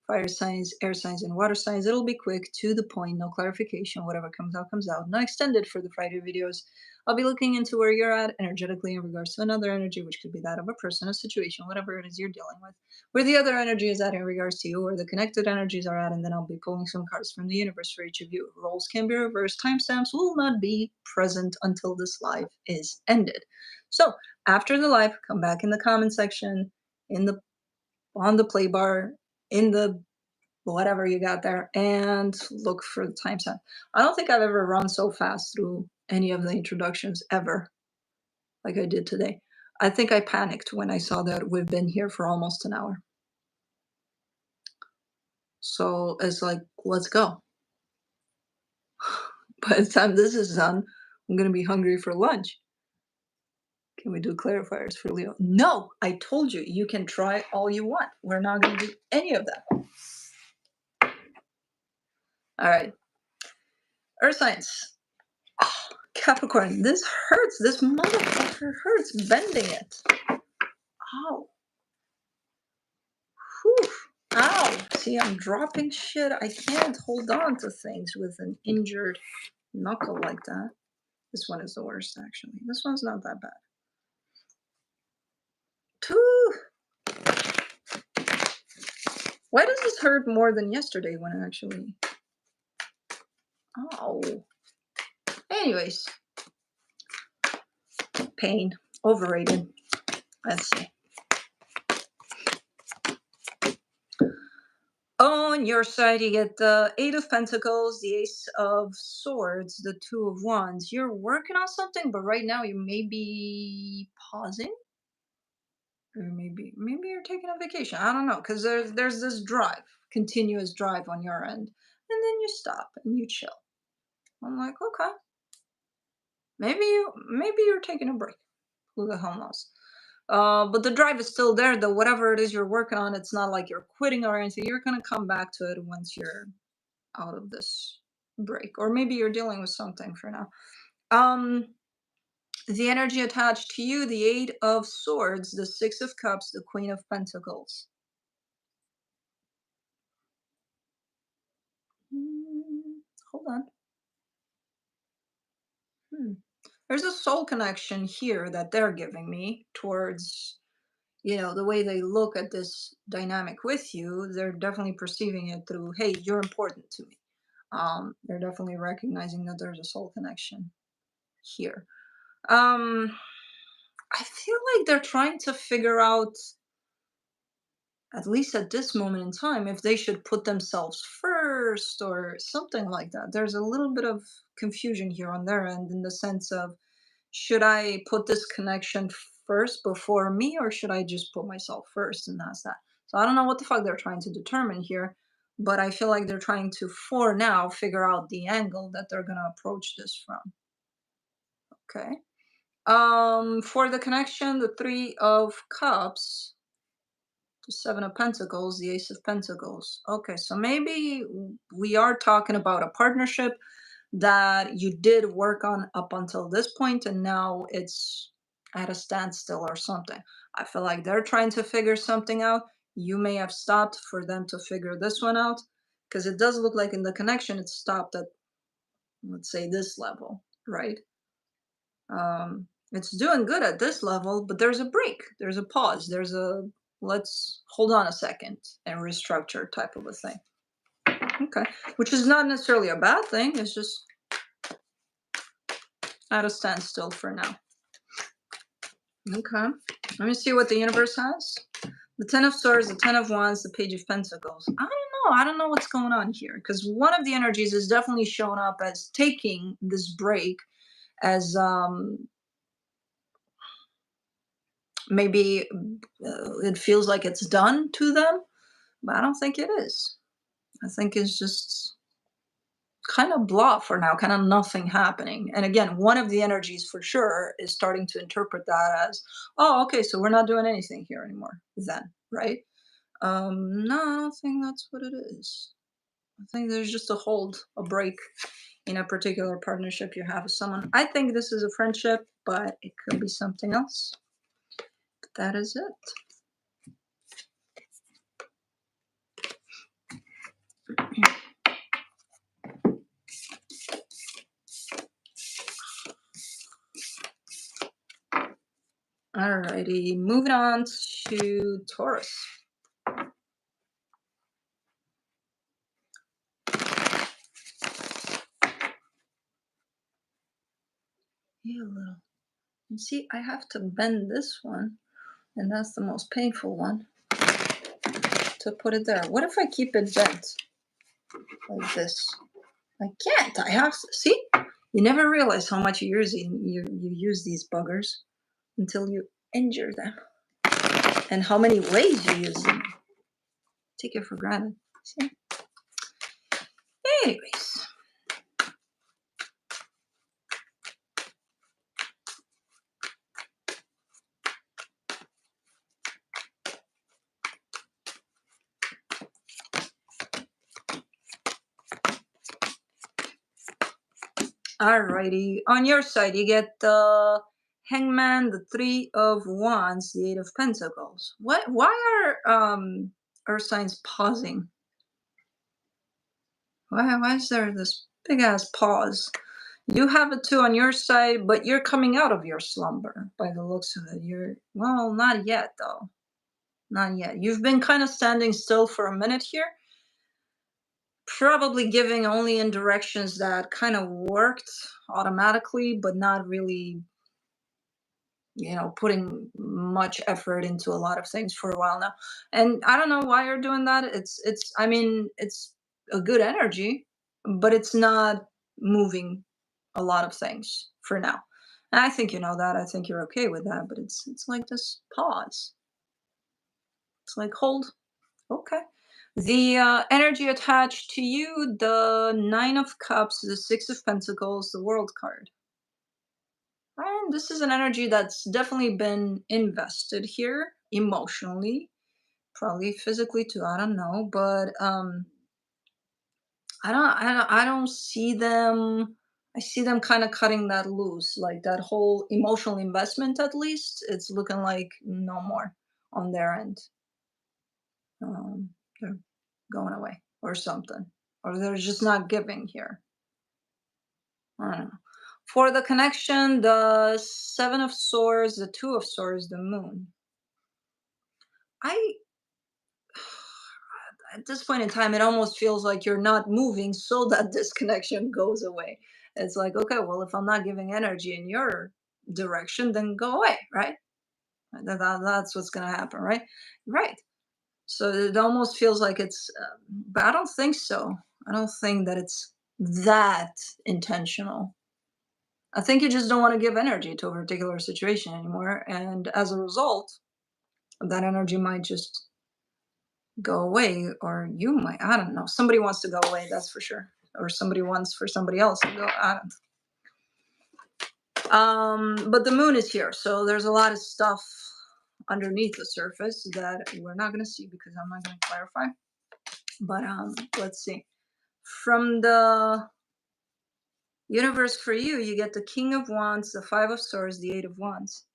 fire signs, air signs, and water signs. It'll be quick, to the point, no clarification. Whatever comes out, comes out. Not extended for the Friday videos. I'll be looking into where you're at energetically in regards to another energy, which could be that of a person, a situation, whatever it is you're dealing with. Where the other energy is at in regards to you, where the connected energies are at, and then I'll be pulling some cards from the universe for each of you. Roles can be reversed. Timestamps will not be present until this live is ended. So after the live, come back in the comment section, in the on the play bar, in the whatever you got there, and look for the timestamp. I don't think I've ever run so fast through any of the introductions ever, like I did today. I think I panicked when I saw that we've been here for almost an hour. So it's like, let's go. By the time this is done, I'm gonna be hungry for lunch. Can we do clarifiers for Leo? No, I told you, you can try all you want. We're not gonna do any of that. All right. Earth signs. Oh, Capricorn, this hurts. This motherfucker hurts bending it. Ow. Whew. Ow. See, I'm dropping shit. I can't hold on to things with an injured knuckle like that. This one is the worst, actually. This one's not that bad. Whew. Why does this hurt more than yesterday when it actually... Oh. Anyways. Pain. Overrated. Let's see. On your side, you get the Eight of Pentacles, the Ace of Swords, the Two of Wands. You're working on something, but right now you may be pausing. Or maybe you're taking a vacation. I don't know, because there's this drive, continuous drive on your end. And then you stop and you chill. I'm like, okay. Maybe you're taking a break. Who the hell knows? But the drive is still there, though. Whatever it is you're working on, it's not like you're quitting or anything. You're gonna come back to it once you're out of this break, or maybe you're dealing with something for now. The energy attached to you, the Eight of Swords, the Six of Cups, the Queen of Pentacles. Hold on. There's a soul connection here that they're giving me towards, you know, the way they look at this dynamic with you. They're definitely perceiving it through, hey, you're important to me. They're definitely recognizing that there's a soul connection here. I feel like they're trying to figure out, at least at this moment in time, if they should put themselves first or something like that. There's a little bit of confusion here on their end, in the sense of, should I put this connection first before me, or should I just put myself first? And that's that. So I don't know what the fuck they're trying to determine here, but I feel like they're trying to, for now, figure out the angle that they're going to approach this from. Okay. For the connection, the Three of Cups, the Seven of Pentacles, the Ace of Pentacles. Okay, so maybe we are talking about a partnership that you did work on up until this point, and now it's at a standstill or something. I feel like they're trying to figure something out. You may have stopped for them to figure this one out, because it does look like in the connection it stopped at, let's say, this level, right? It's doing good at this level, but there's a break, there's a pause, there's a let's hold on a second and restructure type of a thing. Okay, which is not necessarily a bad thing. It's just at a standstill for now. Okay, let me see what the universe has. The Ten of Swords, the Ten of Wands, the Page of Pentacles. I don't know what's going on here, because one of the energies is definitely showing up as taking this break as maybe it feels like it's done to them, but I don't think it is. I think it's just kind of blah for now, kind of nothing happening. And again, one of the energies for sure is starting to interpret that as, oh, okay, so we're not doing anything here anymore then, right? No, I don't think that's what it is. I think there's just a hold, a break in a particular partnership you have with someone. I think this is a friendship, but it could be something else. But that is it. Alrighty, moving on to Taurus. Yeah, a little. You see, I have to bend this one, and that's the most painful one, to put it there. What if I keep it bent like this? I can't. I have to. See? You never realize how much you use these buggers until you injure them, and how many ways you use them. Take it for granted. See? Anyways. Alrighty. On your side, you get the Hangman, the Three of Wands, the Eight of Pentacles. What? Why are Earth signs pausing? Why is there this big ass pause? You have it too on your side, but you're coming out of your slumber by the looks of it. You're, well, not yet though. Not yet. You've been kind of standing still for a minute here, probably giving only in directions that kind of worked automatically, but not really, putting much effort into a lot of things for a while now. And I don't know why you're doing that. I mean, it's a good energy, but it's not moving a lot of things for now. And I think you know that. I think you're okay with that, but it's like this pause. It's like hold. Okay. The energy attached to you, the Nine of Cups, the Six of Pentacles, the World card. And this is an energy that's definitely been invested here emotionally, probably physically too. I don't know, but I don't see them. I see them kind of cutting that loose, like that whole emotional investment. At least it's looking like no more on their end. They're going away or something, or they're just not giving here. I don't know. For the connection, the Seven of Swords, the Two of Swords, the Moon. I At this point in time, it almost feels like you're not moving so that this connection goes away. It's like, okay, well, if I'm not giving energy in your direction, then go away, right? That's what's going to happen, right? Right. So it almost feels like but I don't think so. I don't think that it's that intentional. I think you just don't want to give energy to a particular situation anymore. And as a result, that energy might just go away, or you might, I don't know, somebody wants to go away, that's for sure, or somebody wants for somebody else to go. I don't But the moon is here, so there's a lot of stuff underneath the surface that we're not going to see because I'm not going to clarify. But let's see. From the universe for you, you get the King of Wands, the Five of Swords, the Eight of Wands.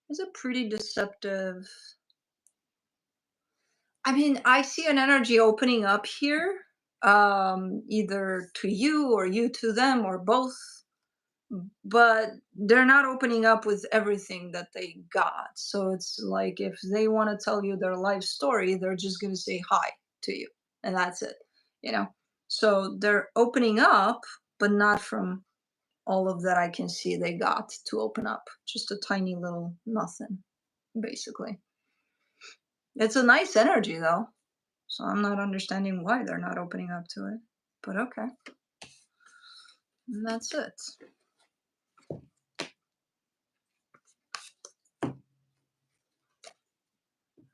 It's a pretty deceptive. I mean, I see an energy opening up here, either to you or you to them or both, but they're not opening up with everything that they got. So it's like if they want to tell you their life story, they're just going to say hi to you, and that's it, you know? So they're opening up, but not from all of that I can see they got to open up. Just a tiny little nothing, basically. It's a nice energy, though. So I'm not understanding why they're not opening up to it. But okay. And that's it.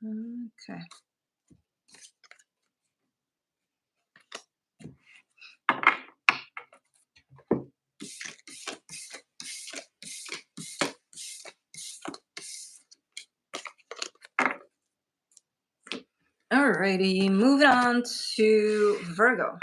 Okay. Alrighty, moving on to Virgo.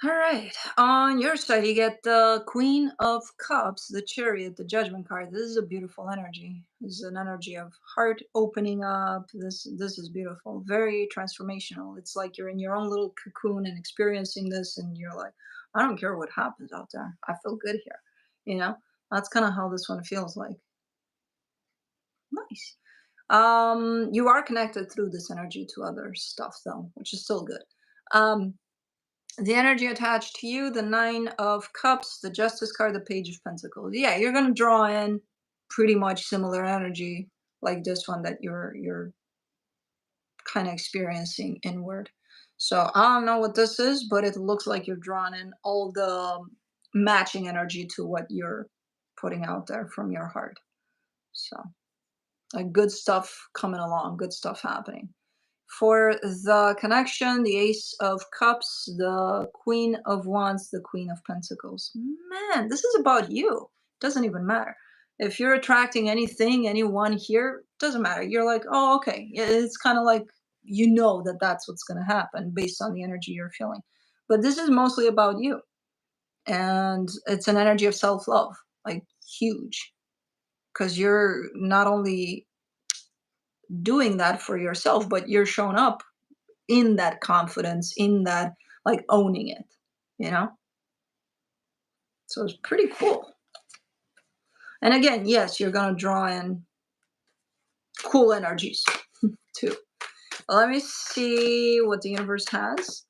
All right. On your side, you get the Queen of Cups, the Chariot, the Judgment card. This is a beautiful energy. This is an energy of heart opening up. This is beautiful. Very transformational. It's like you're in your own little cocoon and experiencing this, and you're like, I don't care what happens out there. I feel good here. You know, that's kind of how this one feels like. Nice. You are connected through this energy to other stuff, though, which is still good. Um, the energy attached to you, the Nine of Cups, the Justice card, the Page of Pentacles. Yeah, you're gonna draw in pretty much similar energy like this one that you're kind of experiencing inward. So I don't know what this is, but it looks like you're drawing in all the matching energy to what you're putting out there from your heart. So, like, good stuff coming along, good stuff happening. For the connection, the Ace of Cups, the Queen of Wands, the Queen of Pentacles. Man, this is about you. Doesn't even matter. If you're attracting anything, anyone here, doesn't matter. You're like, oh, okay. It's kind of like you know that that's what's going to happen based on the energy you're feeling. But this is mostly about you. And it's an energy of self love, like huge. Because you're not only doing that for yourself, but you're showing up in that confidence, in that, like, owning it, you know? So it's pretty cool. And again, yes, you're gonna draw in cool energies too. Let me see what the universe has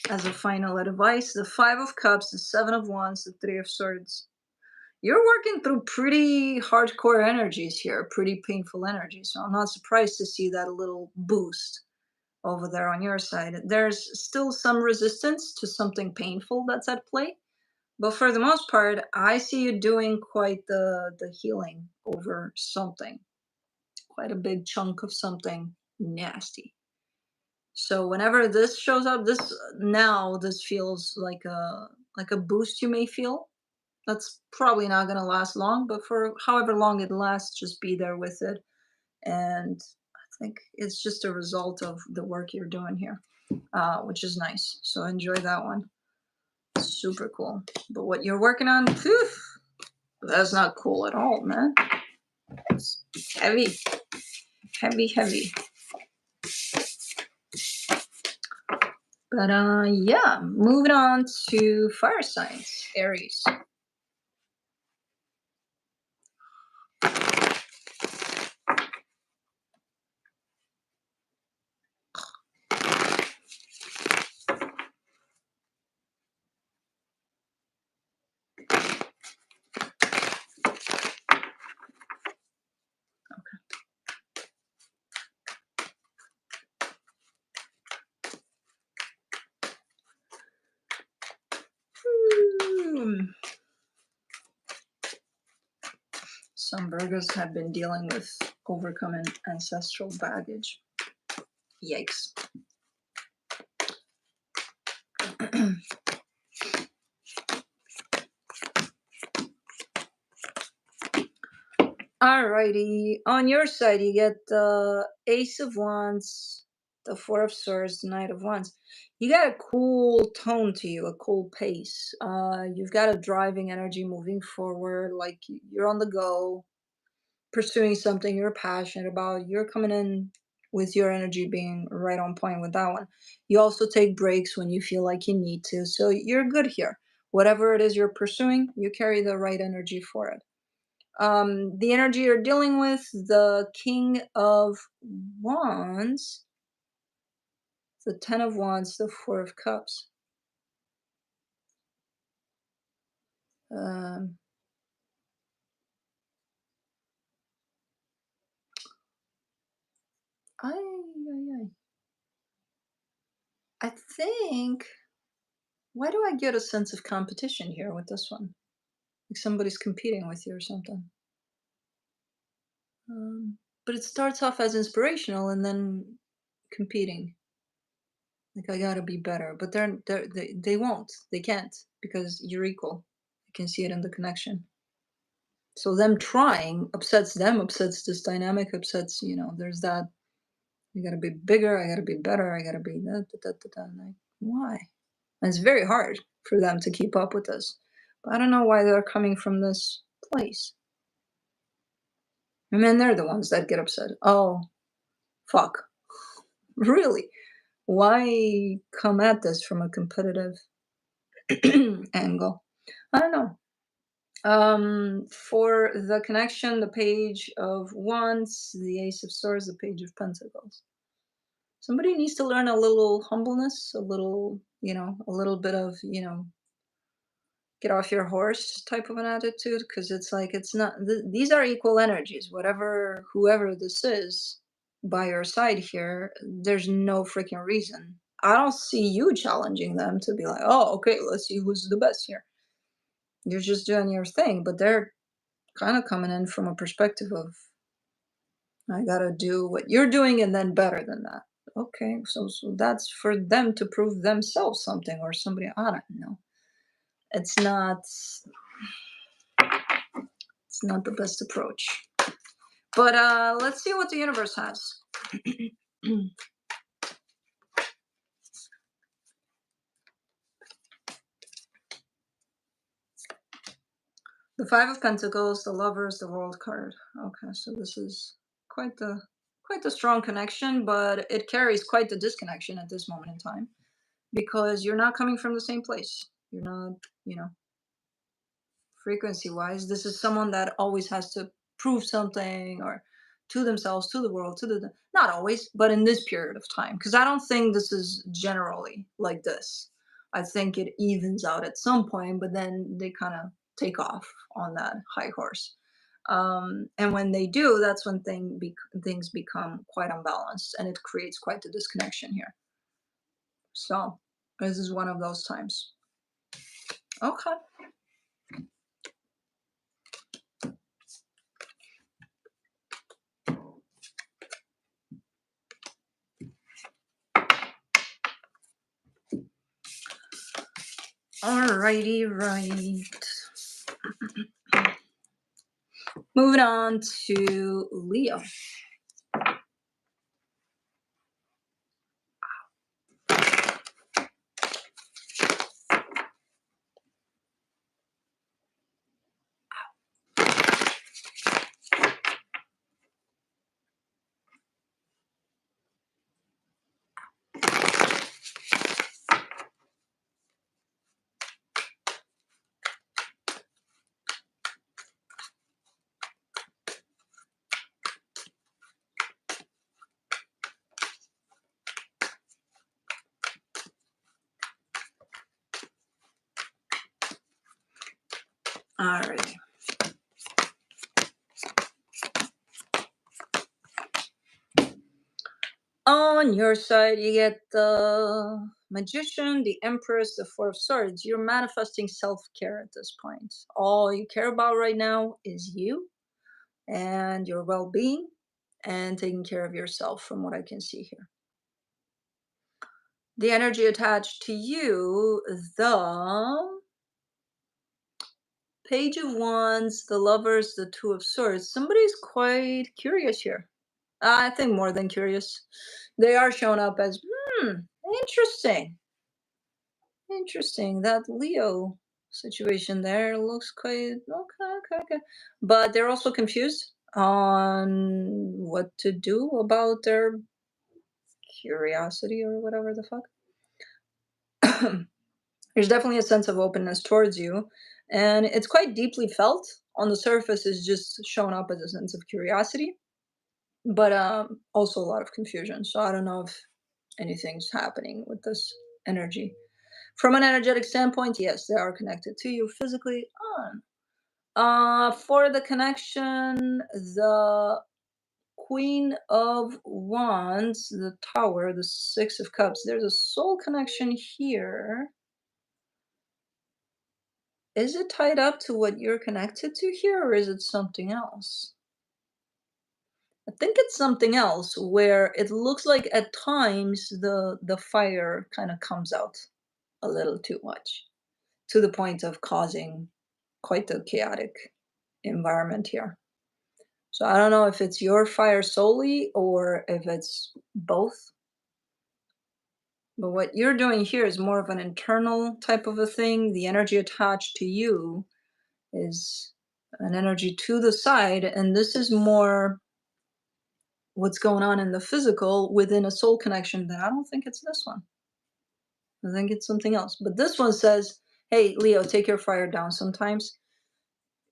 as a final advice. The Five of Cups, the Seven of Wands, the Three of Swords. You're working through pretty hardcore energies here, pretty painful energies. So I'm not surprised to see that little boost over there on your side. There's still some resistance to something painful that's at play, but for the most part, I see you doing quite the healing over something, quite a big chunk of something nasty. So whenever this shows up, this feels like a boost you may feel. That's probably not going to last long, but for however long it lasts, just be there with it. And I think it's just a result of the work you're doing here, which is nice. So enjoy that one. Super cool. But what you're working on, phew, that's not cool at all, man. It's heavy, heavy, heavy. But yeah, moving on to fire signs, Aries. Some Virgos have been dealing with overcoming ancestral baggage. Yikes. Alrighty, on your side you get the Ace of Wands, the Four of Swords, the Knight of Wands. You got a cool tone to you, a cool pace. You've got a driving energy moving forward, like you're on the go, pursuing something you're passionate about. You're coming in with your energy being right on point with that one. You also take breaks when you feel like you need to, so you're good here. Whatever it is you're pursuing, you carry the right energy for it. The energy you're dealing with, the King of Wands, the Ten of Wands, the Four of Cups. Um, I, I think, why do I get a sense of competition here with this one? Like somebody's competing with you or something. But it starts off as inspirational and then competing. Like, I gotta be better, but they won't. They can't because you're equal. You can see it in the connection. So them trying upsets them, upsets this dynamic, upsets, there's that, you gotta be bigger, I gotta be better, I gotta be that, that, that, that. Like, why? And it's very hard for them to keep up with this. But I don't know why they're coming from this place. And then they're the ones that get upset. Oh, fuck. Really? Why come at this from a competitive angle? I don't know. For the connection, the Page of Wands, the Ace of Swords, the Page of Pentacles. Somebody needs to learn a little humbleness, a little bit of, get off your horse type of an attitude, because it's like, it's not, these are equal energies. Whoever this is, by your side here, there's no freaking reason. I don't see you challenging them to be like, oh, okay, let's see who's the best here. You're just doing your thing, but they're kind of coming in from a perspective of, I gotta do what you're doing and then better than that. Okay, so that's for them to prove themselves something or somebody. I don't know. It's not. It's not the best approach. But let's see what the universe has. The Five of Pentacles, the Lovers, the World card. Okay, so this is quite the strong connection, but it carries quite the disconnection at this moment in time because you're not coming from the same place. You're not, you know, frequency wise. This is someone that always has to prove something or to themselves, to the world, to the not always, but in this period of time. Because I don't think this is generally like this. I think it evens out at some point, but then they kind of take off on that high horse. And when they do, that's when things become quite unbalanced and it creates quite a disconnection here. So this is one of those times. Okay. Alrighty, right. Moving on to Leo. Alrighty. On your side, you get the Magician, the Empress, the Four of Swords. You're manifesting self-care at this point. All you care about right now is you and your well-being and taking care of yourself from what I can see here. The energy attached to you, the Page of Wands, the Lovers, the Two of Swords. Somebody's quite curious here. I think more than curious. They are shown up as, interesting. Interesting. That Leo situation there looks quite okay. But they're also confused on what to do about their curiosity or whatever the fuck. There's definitely a sense of openness towards you, and it's quite deeply felt. On the surface, is just shown up as a sense of curiosity, but also a lot of confusion. So I don't know if anything's happening with this energy. From an energetic standpoint, yes, they are connected to you physically. For the connection, the Queen of Wands, the Tower, the Six of Cups. There's a soul connection here. Is it tied up to what you're connected to here, or is it something else? I think it's something else where it looks like at times the fire kind of comes out a little too much to the point of causing quite a chaotic environment here. So I don't know if it's your fire solely or if it's both. But what you're doing here is more of an internal type of a thing. The energy attached to you is an energy to the side, and this is more what's going on in the physical within a soul connection. That I don't think it's this one. I think it's something else. But this one says, hey, Leo, take your fire down sometimes.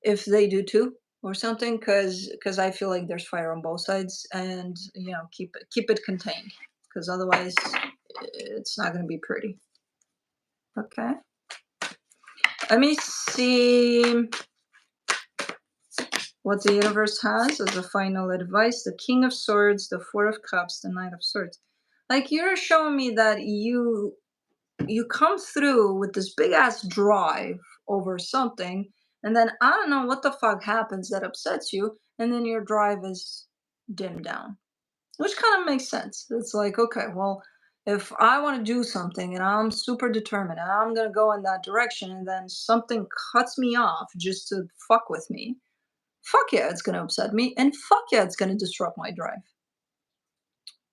If they do too, or something, because I feel like there's fire on both sides, and keep it contained, because otherwise it's not going to be pretty. Okay. Let me see what the universe has as a final advice. The King of Swords, the Four of Cups, the Knight of Swords. Like, you're showing me that you come through with this big ass drive over something, and then I don't know what the fuck happens that upsets you, and then your drive is dimmed down, which kind of makes sense. It's like, okay, well, if I want to do something and I'm super determined and I'm going to go in that direction, and then something cuts me off just to fuck with me, fuck yeah, it's going to upset me, and fuck yeah, it's going to disrupt my drive.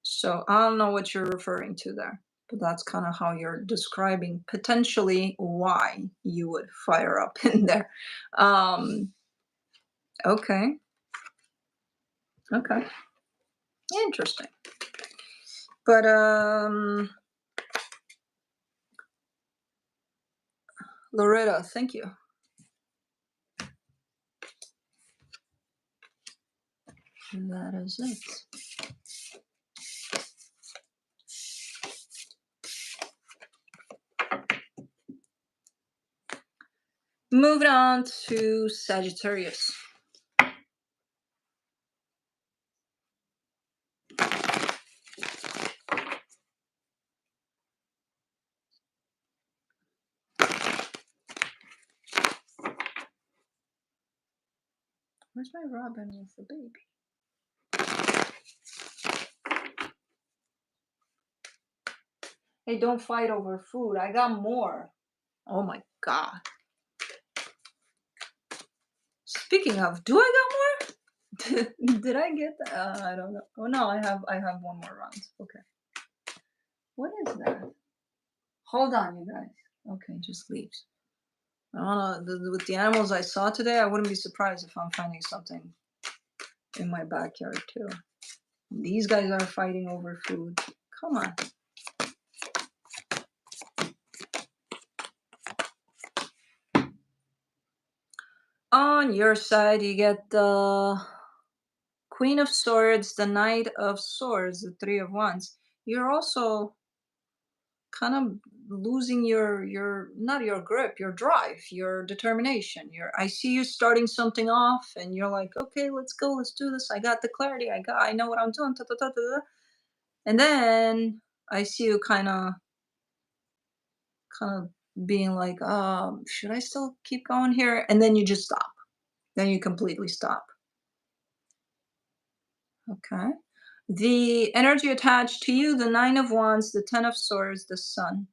So I don't know what you're referring to there, but that's kind of how you're describing potentially why you would fire up in there. Um, okay. Okay. Interesting. But Loretta, thank you. That is it. Moving on to Sagittarius. Where's my robin with the baby? Hey, don't fight over food. I got more. Oh my god. Speaking of, do I got more? Did I get that? I don't know. Oh no, I have one more round. Okay. What is that? Hold on, you guys. Okay, just leaves. I don't know. With the animals I saw today, I wouldn't be surprised if I'm finding something in my backyard too. These guys are fighting over food. Come on. On your side, you get the Queen of Swords, the Knight of Swords, the Three of Wands. You're also kind of losing your not your grip, your drive, your determination. I see you starting something off, and you're like, okay, let's go, let's do this. I got the clarity. I know what I'm doing. Ta, ta, ta, ta, ta. And then I see you kind of being like, should I still keep going here? And then you just stop. Then you completely stop. Okay. The energy attached to you, the Nine of Wands, the Ten of Swords, the Sun.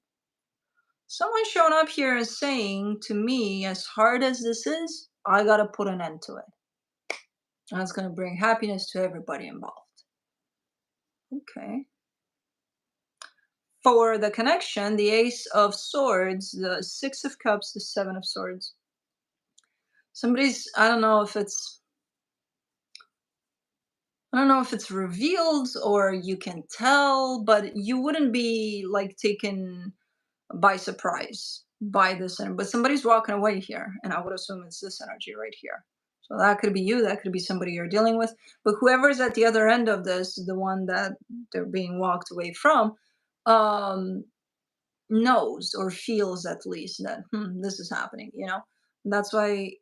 Someone showing up here and saying to me, as hard as this is, I gotta put an end to it. That's gonna bring happiness to everybody involved. Okay. For the connection, the Ace of Swords, the Six of Cups, the Seven of Swords. I don't know if it's revealed or you can tell, but you wouldn't be like taken by surprise by this, but somebody's walking away here, and I would assume it's this energy right here. So that could be you, that could be somebody you're dealing with, but whoever's at the other end of this, the one that they're being walked away from, um knows or feels at least that this is happening, that's why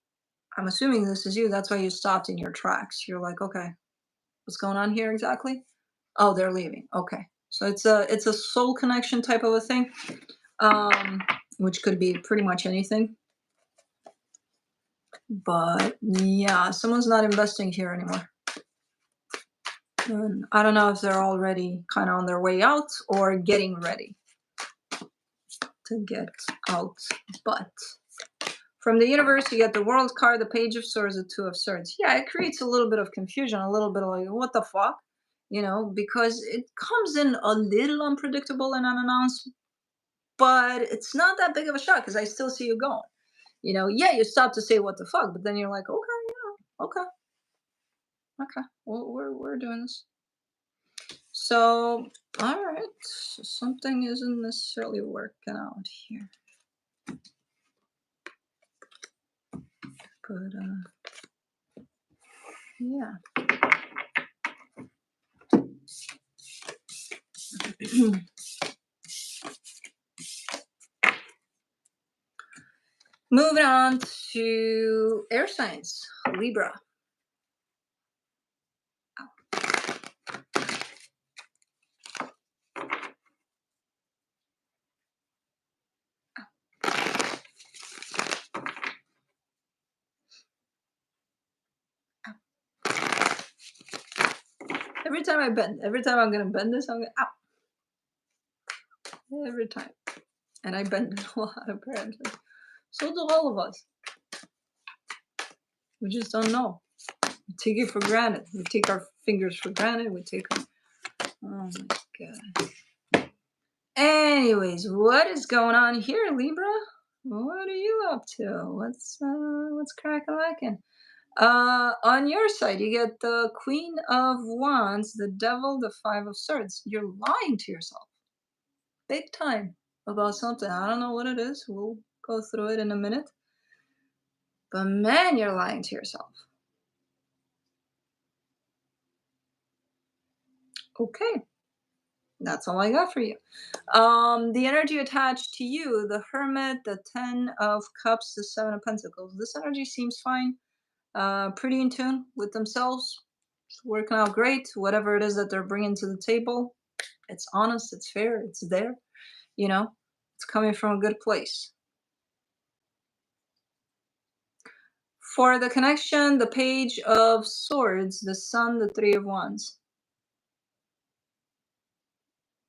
I'm assuming this is you. That's why you stopped in your tracks. You're like, okay, what's going on here exactly? Oh, they're leaving. Okay, so it's a soul connection type of a thing, which could be pretty much anything. But yeah, someone's not investing here anymore. And I don't know if they're already kind of on their way out or getting ready to get out. But from the universe, you get the World card, the Page of Swords, the Two of Swords. Yeah, it creates a little bit of confusion, a little bit of like, what the fuck? Because it comes in a little unpredictable and unannounced, but it's not that big of a shock because I still see you going. Yeah, you stop to say what the fuck, but then you're like, okay, yeah, okay, well, we're doing this. So, all right, so something isn't necessarily working out here, but yeah. Moving on to air signs, Libra. time I bend, every time I'm gonna bend this, I'm gonna ow, every time. And I bend it a lot apparently. So do all of us. We just don't know. We take it for granted. We take our fingers for granted. We take our, oh my god. Anyways, what is going on here, Libra? What are you up to? What's crack-a-lackin'? On your side, you get the Queen of Wands, the Devil, the Five of Swords. You're lying to yourself, big time, about something. I don't know what it is. We'll go through it in a minute. But man, you're lying to yourself. Okay, that's all I got for you. The energy attached to you, the Hermit, the Ten of Cups, the Seven of Pentacles. This energy seems fine. Pretty in tune with themselves. It's working out great. Whatever it is that they're bringing to the table, it's honest, it's fair, it's there. You know, it's coming from a good place. For the connection, the Page of Swords, the Sun, the Three of Wands.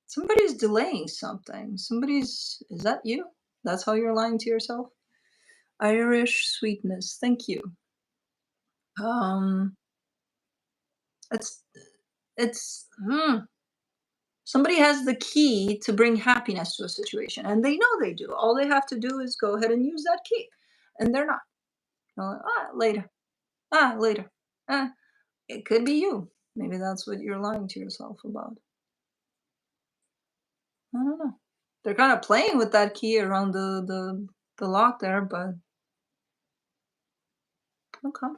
Somebody's delaying something. Is that you? That's how you're lying to yourself? Irish sweetness. Thank you. Um, it's, somebody has the key to bring happiness to a situation, and they know they do. All they have to do is go ahead and use that key, and they're not. They're like, later. Later. It could be you. Maybe that's what you're lying to yourself about. I don't know. They're kind of playing with that key around the lock there, but okay.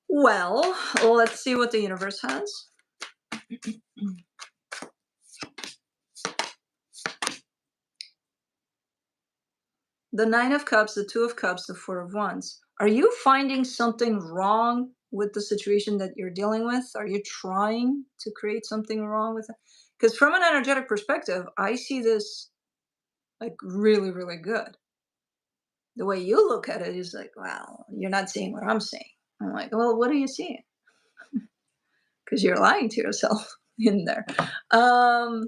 Well, let's see what the universe has. The Nine of Cups, the Two of Cups, the Four of Wands. Are you finding something wrong with the situation that you're dealing with? Are you trying to create something wrong with it? Because from an energetic perspective, I see this like really, really good. The way you look at it is like, wow, you're not seeing what I'm seeing. I'm like, well, what are you seeing? Because you're lying to yourself in there. I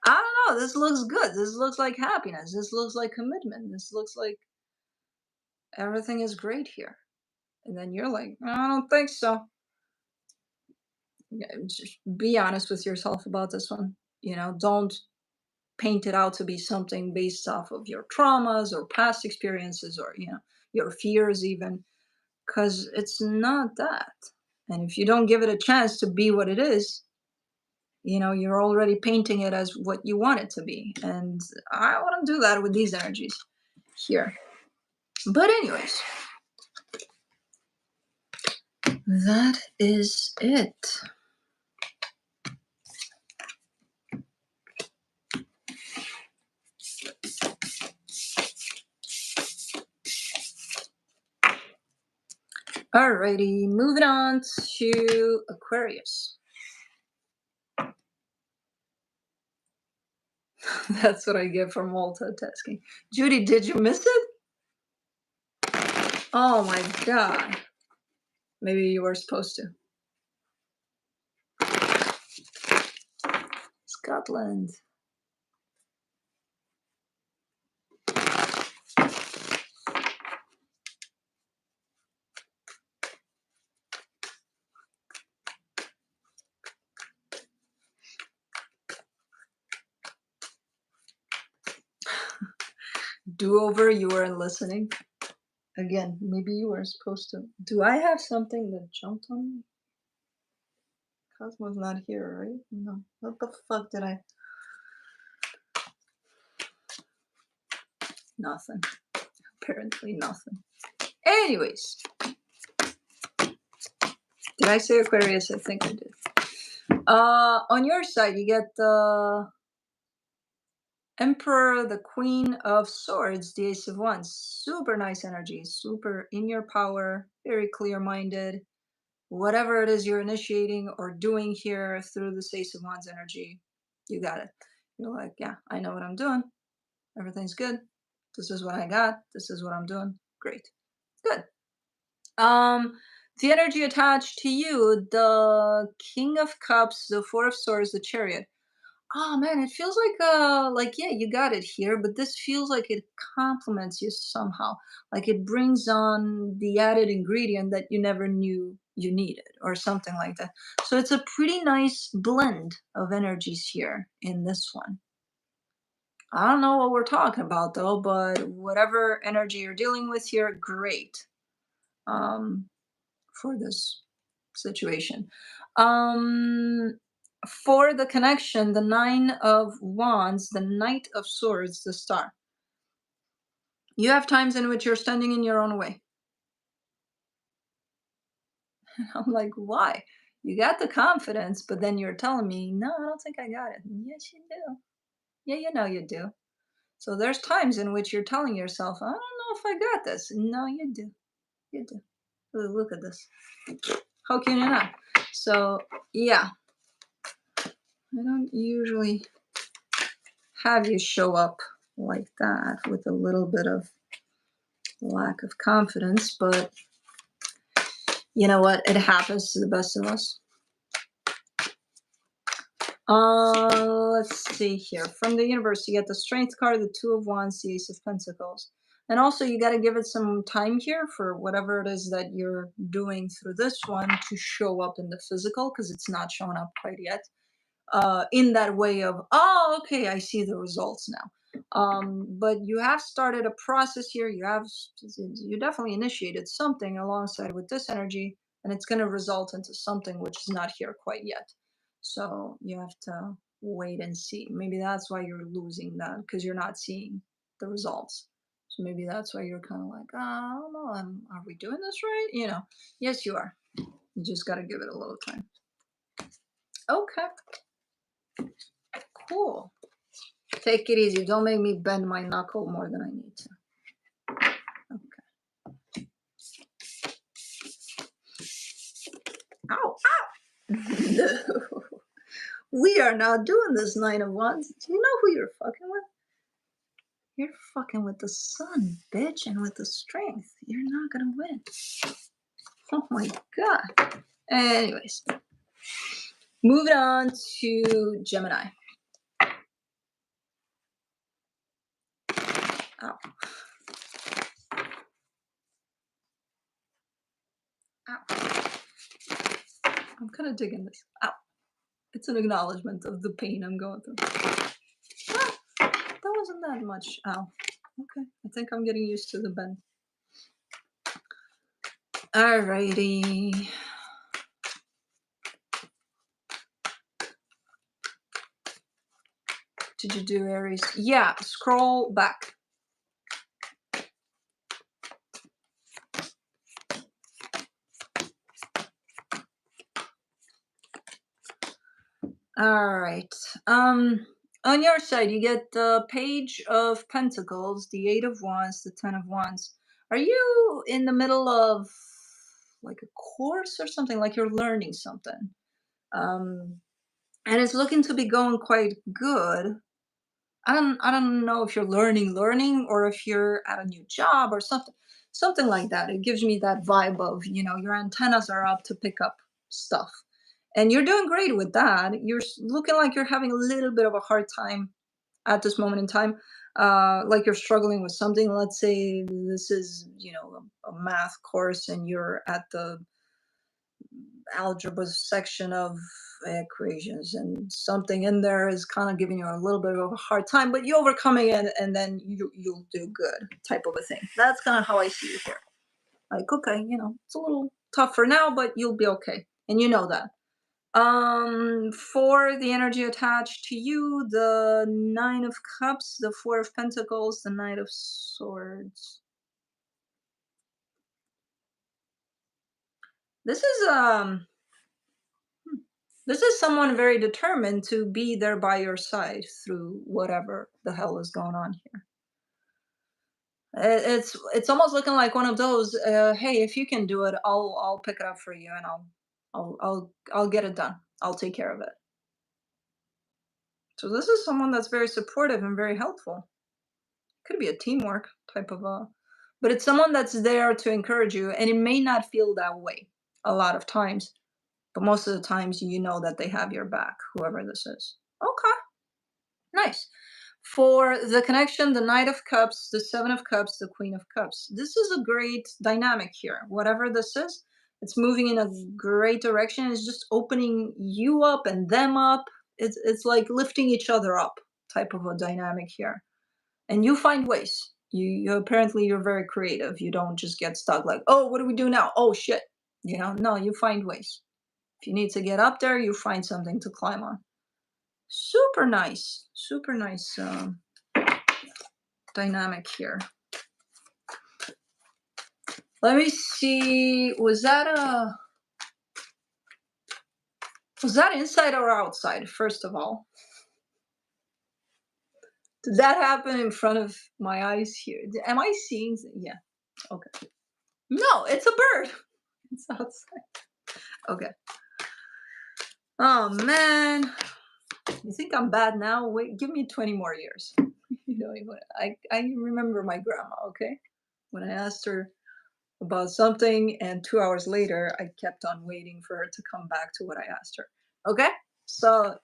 don't know. This looks good. This looks like happiness. This looks like commitment. This looks like everything is great here. And then you're like, I don't think so. Yeah, just be honest with yourself about this one. Don't paint it out to be something based off of your traumas or past experiences or, your fears even, because it's not that. And if you don't give it a chance to be what it is, you're already painting it as what you want it to be. And I want to do that with these energies here. But anyways, that is it. Alrighty, moving on to Aquarius. That's what I get for multitasking. Judy, did you miss it? Oh my god. Maybe you were supposed to. Scotland. Do-over, you weren't listening. Again, maybe you were supposed to. Do I have something that jumped on me? Cosmo's not here, right? No. What the fuck did I? Nothing. Apparently nothing. Anyways. Did I say Aquarius? I think I did. On your side, you get the Emperor, the Queen of Swords, the Ace of Wands. Super nice energy. Super in your power. Very clear-minded. Whatever it is you're initiating or doing here through this Ace of Wands energy, you got it. You're like, yeah, I know what I'm doing. Everything's good. This is what I got. This is what I'm doing. Great. Good. The energy attached to you, the King of Cups, the Four of Swords, the Chariot. Oh man, it feels like yeah, you got it here, but this feels like it complements you somehow. Like it brings on the added ingredient that you never knew you needed, or something like that. So it's a pretty nice blend of energies here in this one. I don't know what we're talking about though, but whatever energy you're dealing with here, great. Um, for this situation. Um, for the connection, the Nine of Wands, the Knight of Swords, the Star. You have times in which you're standing in your own way. I'm like, why? You got the confidence, but then you're telling me, no, I don't think I got it. Yes, you do. Yeah, you know you do. So there's times in which you're telling yourself, I don't know if I got this. No, you do. You do. Look at this. How can you not? So, yeah, I don't usually have you show up like that with a little bit of lack of confidence, but you know what? It happens to the best of us. Let's see here. From the universe, you get the Strength card, the Two of Wands, the Ace of Pentacles. And also, you got to give it some time here for whatever it is that you're doing through this one to show up in the physical, because it's not showing up quite yet. In that way of, oh, okay, I see the results now. But you have started a process here. You definitely initiated something alongside with this energy, and it's going to result into something which is not here quite yet. So you have to wait and see. Maybe that's why you're losing that, because you're not seeing the results. So maybe that's why you're kind of like, oh, I don't know, are we doing this right? Yes, you are. You just got to give it a little time. Okay, cool. Take it easy. Don't make me bend my knuckle more than I need to. Okay. Ow, ow. No. We are not doing this, Nine of Wands. Do you know who you're fucking with? You're fucking with the sun, bitch, and with the Strength. You're not gonna win. Oh my god. Anyways. Moving on to Gemini. Ow. Ow. I'm kind of digging this. Ow. It's an acknowledgement of the pain I'm going through. Ah, that wasn't that much. Ow. Okay. I think I'm getting used to the bend. Alrighty. Did you do Aries? Yeah. Scroll back. All right. On your side, you get the Page of Pentacles, the Eight of Wands, the Ten of Wands. Are you in the middle of like a course or something? Like you're learning something, um, and it's looking to be going quite good. I don't know if you're learning, or if you're at a new job or something like that. It gives me that vibe of, your antennas are up to pick up stuff, and you're doing great with that. You're looking like you're having a little bit of a hard time at this moment in time, like you're struggling with something. Let's say this is, a math course, and you're at the algebra section of equations, and something in there is kind of giving you a little bit of a hard time, but you overcoming it, and then you'll do good, type of a thing. That's kind of how I see it here. Like, okay, it's a little tough for now, but you'll be okay, and you know that. For the energy attached to you, the Nine of Cups, the Four of Pentacles, the Knight of Swords. This is This is someone very determined to be there by your side through whatever the hell is going on here. It's almost looking like one of those. Hey, if you can do it, I'll pick it up for you, and I'll get it done. I'll take care of it. So this is someone that's very supportive and very helpful. Could be a teamwork type of but it's someone that's there to encourage you, and it may not feel that way. a lot of times, but most of the times you know that they have your back, whoever this is. Okay, nice. For the connection, the Knight of Cups, the Seven of Cups, the Queen of Cups. This is a great dynamic here. Whatever this is, it's moving in a great direction. It's just opening you up and them up. It's like lifting each other up type of a dynamic here. And you find ways. You apparently you're very creative. You don't just get stuck like, oh, what do we do now? Oh shit. No, you find ways. If you need to get up there, you find something to climb on. Super nice dynamic here. Let me see. Was that inside or outside? First of all, did that happen in front of my eyes here? Am I seeing? Yeah. Okay. No, it's a bird. It's outside. Okay. Oh man, you think I'm bad now? Wait, give me 20 more years. You know, I remember my grandma. Okay, when I asked her about something, and 2 hours later, I kept on waiting for her to come back to what I asked her. Okay, so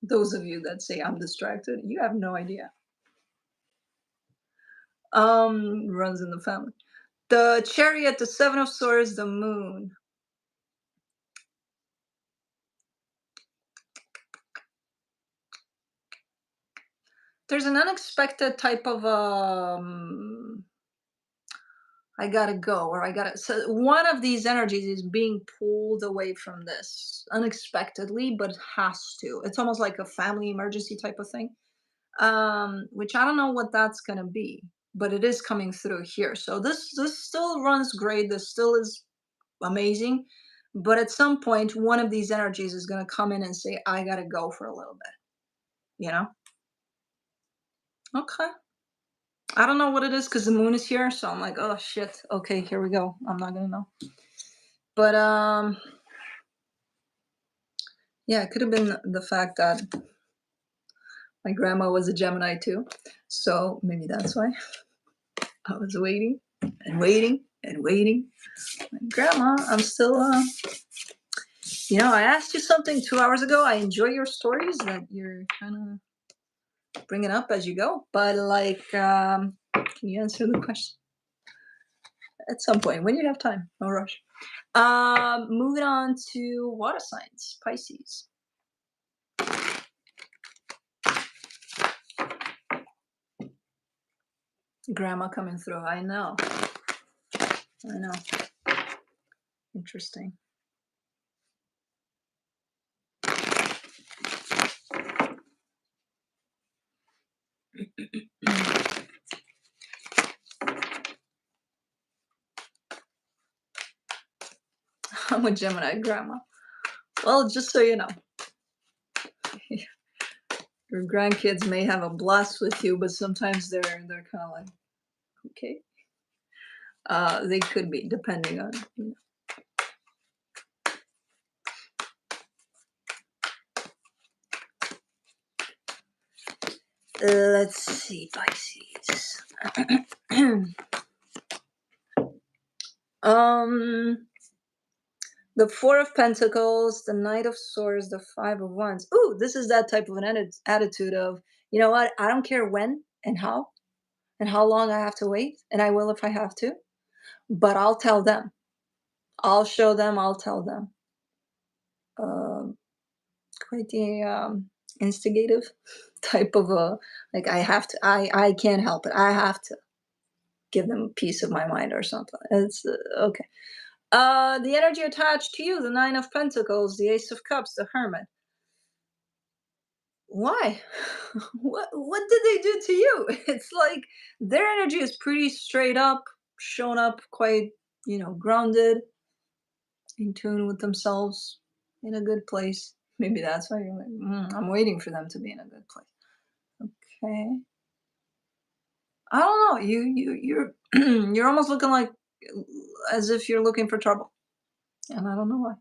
those of you that say I'm distracted, you have no idea. Runs in the family. The Chariot, the Seven of Swords, the Moon. There's an unexpected type of I gotta go, or I gotta. So one of these energies is being pulled away from this unexpectedly, but has to. It's almost like a family emergency type of thing. Which I don't know what that's gonna be, but it is coming through here. So this still runs great. This still is amazing, but at some point, one of these energies is gonna come in and say, "I gotta go for a little bit." You know? Okay. I don't know what it is because the moon is here, so I'm like, oh shit. Okay, here we go. I'm not gonna know. But yeah, it could have been the fact that my grandma was a Gemini too. So maybe that's why I was waiting and waiting and waiting. Like, grandma, I'm still I asked you something 2 hours ago. I enjoy your stories that you're kind of bringing up as you go. But like can you answer the question? At some point when you have time, no rush. Moving on to water signs, Pisces. Grandma coming through. I know. Interesting. I'm a Gemini grandma. Well, just so you know, your grandkids may have a blast with you, but sometimes they're kind of like, okay. They could be, depending on. Let's see, Pisces. The Four of Pentacles, the Knight of Swords, the Five of Wands. Ooh, this is that type of an attitude of, you know what? I don't care when and how long I have to wait, and I will if I have to, but I'll tell them. I'll show them. I'll tell them. Quite the instigative type of a, like, I have to. I can't help it. I have to give them a piece of my mind or something. It's okay. The energy attached to you, the Nine of Pentacles, the Ace of Cups, the Hermit. Why? What did they do to you? It's like their energy is pretty straight up, shown up quite, grounded, in tune with themselves, in a good place. Maybe that's why you're like, I'm waiting for them to be in a good place. Okay. I don't know. You're you're almost looking like as if you're looking for trouble, and I don't know why.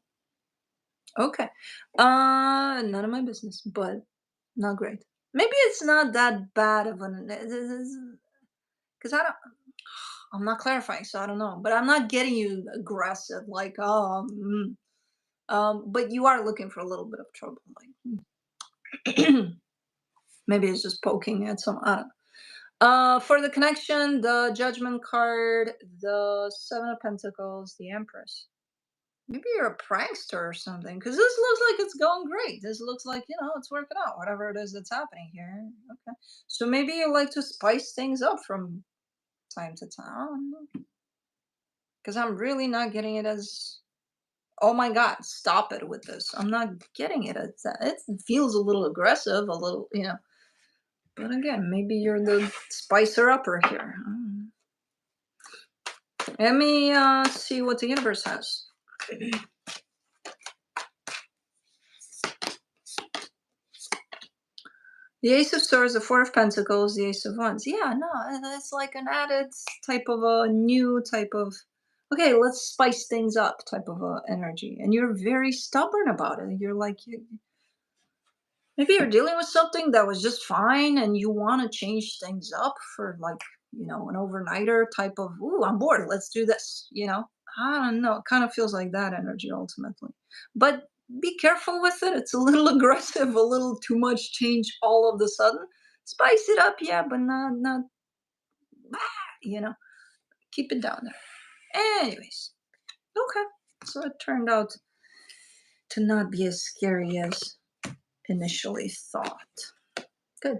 Okay. None of my business, but not great. Maybe it's not that bad of an because I don't. I'm not clarifying, so I don't know. But I'm not getting you aggressive, like, oh, but you are looking for a little bit of trouble, like maybe it's just poking at some. I don't know. For the connection, the Judgment card, the Seven of Pentacles, the Empress. Maybe you're a prankster or something, because this looks like it's going great. This looks like, it's working out, whatever it is that's happening here. Okay. So maybe you like to spice things up from time to time. Because I'm really not getting it as, oh my God, stop it with this. I'm not getting it as that. It feels a little aggressive, a little. But again, maybe you're the spicer upper here. I don't know. Let me see what the universe has. The Ace of Swords, the Four of Pentacles, the Ace of Wands. Yeah, no, it's like an added type of a new type of, okay, let's spice things up type of a energy. And you're very stubborn about it. You're like, maybe you're dealing with something that was just fine and you want to change things up for like, an overnighter type of, ooh, I'm bored. Let's do this. I don't know. It kind of feels like that energy ultimately. But be careful with it. It's a little aggressive, a little too much change all of the sudden. Spice it up, yeah, but not, you know, keep it down there. Anyways, okay. So it turned out to not be as scary as initially thought. Good.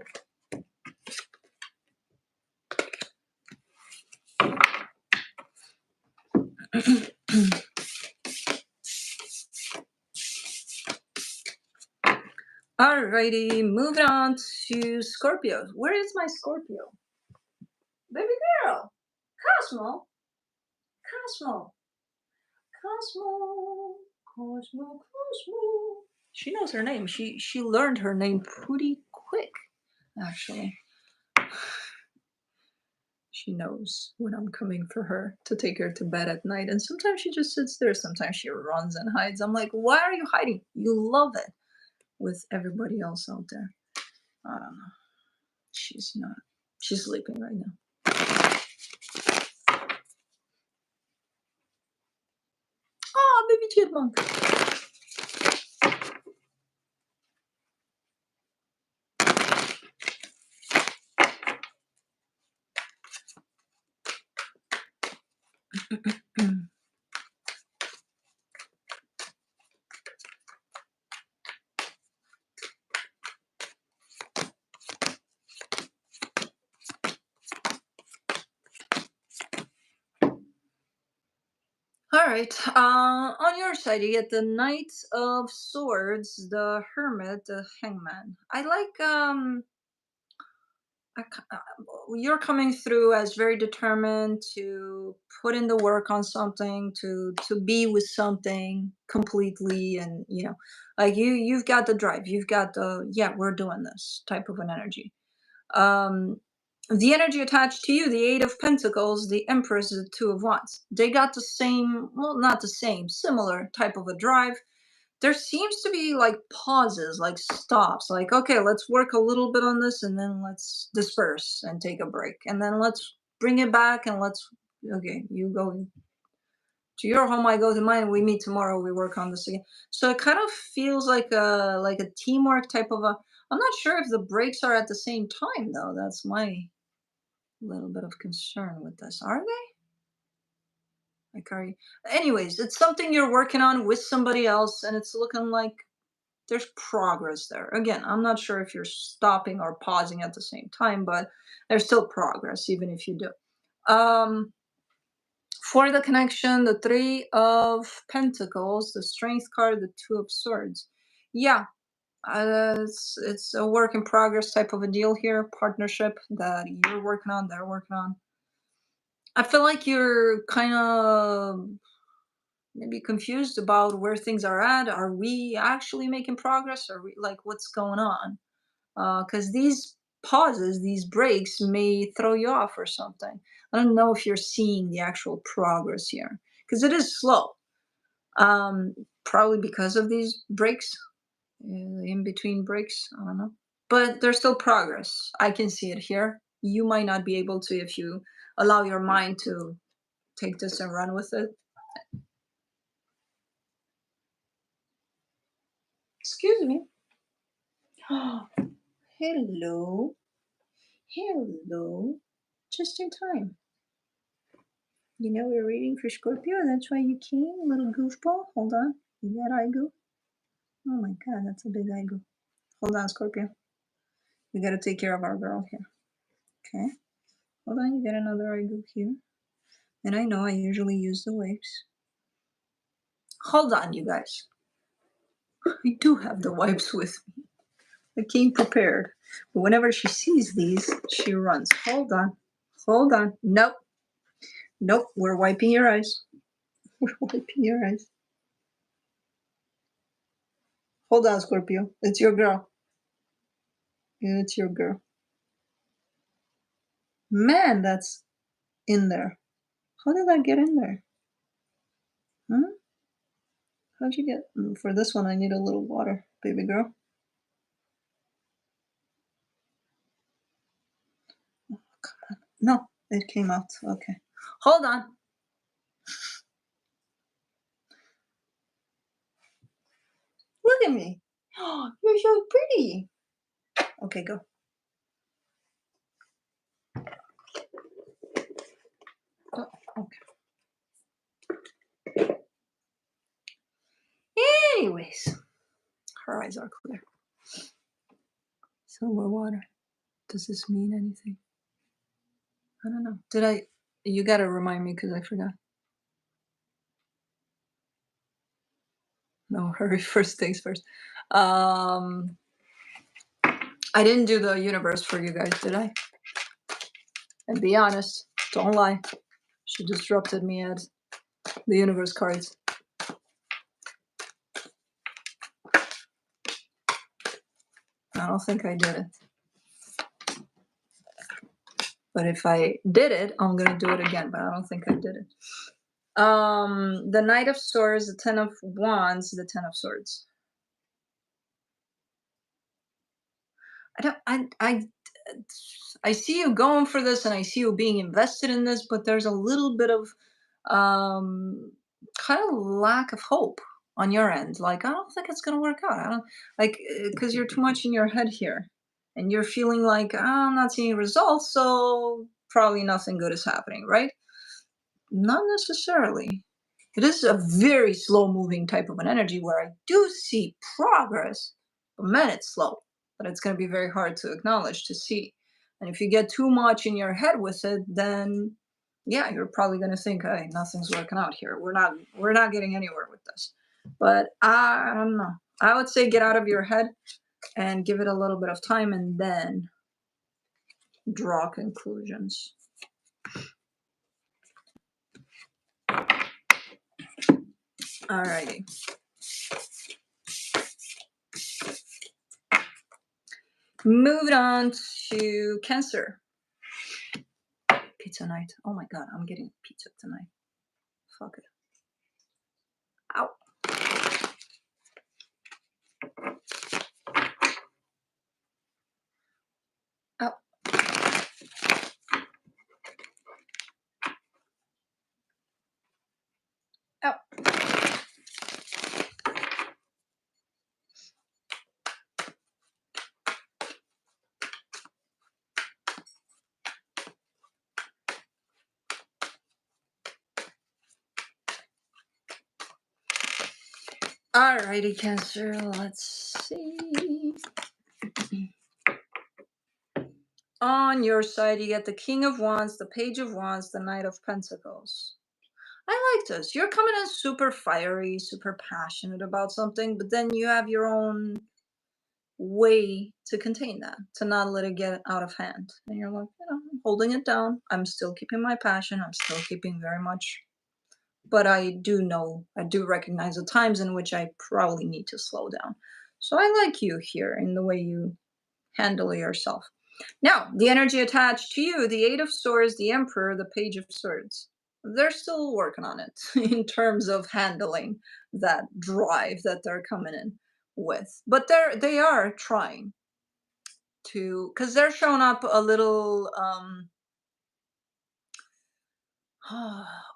Alrighty, moving on to Scorpio. Where is my Scorpio? Baby girl. Cosmo. Cosmo. Cosmo. Cosmo. Cosmo. She knows her name. She learned her name pretty quick, actually. She knows when I'm coming for her to take her to bed at night. And sometimes she just sits there. Sometimes she runs and hides. I'm like, why are you hiding? You love it with everybody else out there. I don't know. She's not. She's sleeping right now. Oh, baby chipmunk. All right. On your side, you get the Knight of Swords, the Hermit, the Hangman. I like you're coming through as very determined to put in the work on something, to be with something completely, and like you've got the drive, you've got the, yeah, we're doing this type of an energy. The energy attached to you, the Eight of Pentacles, the Empress, the Two of Wands, they got the same, well, not the same, similar type of a drive. There seems to be like pauses, like stops, like, okay, let's work a little bit on this and then let's disperse and take a break. And then let's bring it back and okay, you go to your home, I go to mine, we meet tomorrow, we work on this again. So it kind of feels like a teamwork type of a, I'm not sure if the breaks are at the same time though. That's my little bit of concern with this. Are they? Like, are you? Anyways, it's something you're working on with somebody else and it's looking like there's progress there. Again, I'm not sure if you're stopping or pausing at the same time, but there's still progress, even if you do. For the connection, the Three of Pentacles, the Strength card, the Two of Swords. Yeah, it's a work in progress type of a deal here, partnership that you're working on, they're working on. I feel like you're kind of maybe confused about where things are at. Are we actually making progress? Are we like, what's going on? Because these pauses, these breaks may throw you off or something. I don't know if you're seeing the actual progress here because it is slow. Probably because of these breaks, in between breaks. I don't know, but there's still progress. I can see it here. You might not be able to if you allow your mind to take this and run with it. Excuse me. Hello. Hello. Just in time. You know we're reading for Scorpio, that's why you came, little goofball. Hold on. You got eye goo? Oh my god, that's a big eye goo. Hold on, Scorpio. We gotta take care of our girl here. Okay. Hold on, you got another eye goo here. And I know I usually use the wipes. Hold on, you guys. I do have the wipes with me. I came prepared. But whenever she sees these, she runs. Hold on. Hold on. Nope. Nope. We're wiping your eyes. We're wiping your eyes. Hold on, Scorpio. It's your girl. It's your girl. Man, that's in there. How did that get in there? Huh? How'd you get... For this one, I need a little water, baby girl. Oh, come on. No, it came out. Okay. Hold on. Look at me. Oh, you're so pretty. Okay, go. Oh, okay. Anyways, her eyes are clear. Silver water. Does this mean anything? I don't know. Did I? You gotta remind me because I forgot. No, hurry. First things first. I didn't do the universe for you guys, did I? And be honest. Don't lie. She disrupted me at the universe cards. I don't think I did it. But if I did it, I'm gonna do it again. But I don't think I did it. The Knight of Swords, the Ten of Wands, the Ten of Swords. I see you going for this, and I see you being invested in this, but there's a little bit of kind of lack of hope on your end. Like, I don't think it's gonna work out. I don't like because you're too much in your head here, and you're feeling like, I'm not seeing results, so probably nothing good is happening, right? Not necessarily. It is a very slow moving type of an energy where I do see progress, but man, it's slow. But it's going to be very hard to acknowledge, to see. And if you get too much in your head with it, then yeah, you're probably going to think, hey, nothing's working out here. We're not getting anywhere with this. But I don't know. I would say get out of your head and give it a little bit of time and then draw conclusions. Alrighty. Moving on to Cancer. Pizza night. Oh my god, I'm getting pizza tonight. Fuck it. Ow. Ow. Ow. Alrighty, Cancer, let's see. On your side, you get the King of Wands, the Page of Wands, the Knight of Pentacles. I like this. You're coming in super fiery, super passionate about something, but then you have your own way to contain that, to not let it get out of hand. And you're like, I'm holding it down. I'm still keeping my passion. I'm still keeping very much. But I do recognize the times in which I probably need to slow down. So I like you here in the way you handle yourself. Now, the energy attached to you, the Eight of Swords, the Emperor, the Page of Swords. They're still working on it in terms of handling that drive that they're coming in with. But they are trying to, because they're showing up a little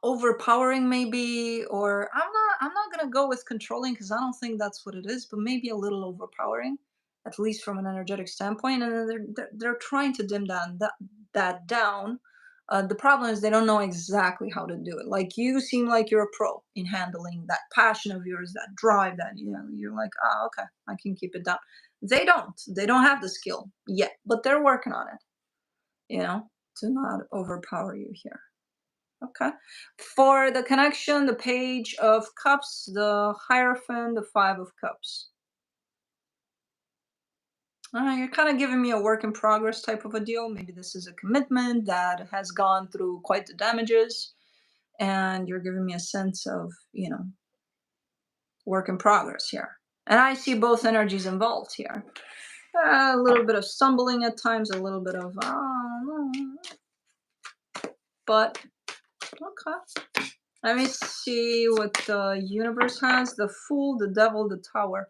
overpowering maybe, or I'm not gonna go with controlling because I don't think that's what it is, but maybe a little overpowering, at least from an energetic standpoint. And then they're trying to dim that down. The problem is they don't know exactly how to do it. Like, you seem like you're a pro in handling that passion of yours, that drive, that, you're like, oh, okay, I can keep it down. They don't have the skill yet, but they're working on it, to not overpower you here. Okay. For the connection, the Page of Cups, the Hierophant, the Five of Cups. You're kind of giving me a work in progress type of a deal. Maybe this is a commitment that has gone through quite the damages, and you're giving me a sense of, work in progress here. And I see both energies involved here. A little bit of stumbling at times, a little bit of, but okay. Let me see what the universe has. The Fool, the Devil, the Tower.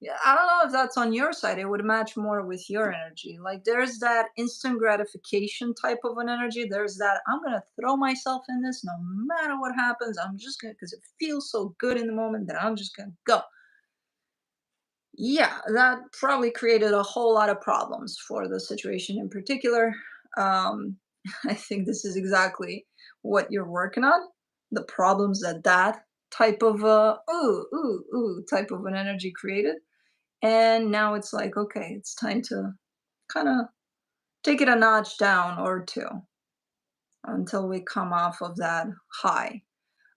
Yeah, I don't know if that's on your side. It would match more with your energy. Like, there's that instant gratification type of an energy. There's that, I'm going to throw myself in this no matter what happens. I'm just going to, because it feels so good in the moment that I'm just going to go. Yeah, that probably created a whole lot of problems for the situation in particular. Um, I think this is exactly what you're working on. The problems that type of type of an energy created. And now it's like, okay, it's time to kind of take it a notch down or two until we come off of that high,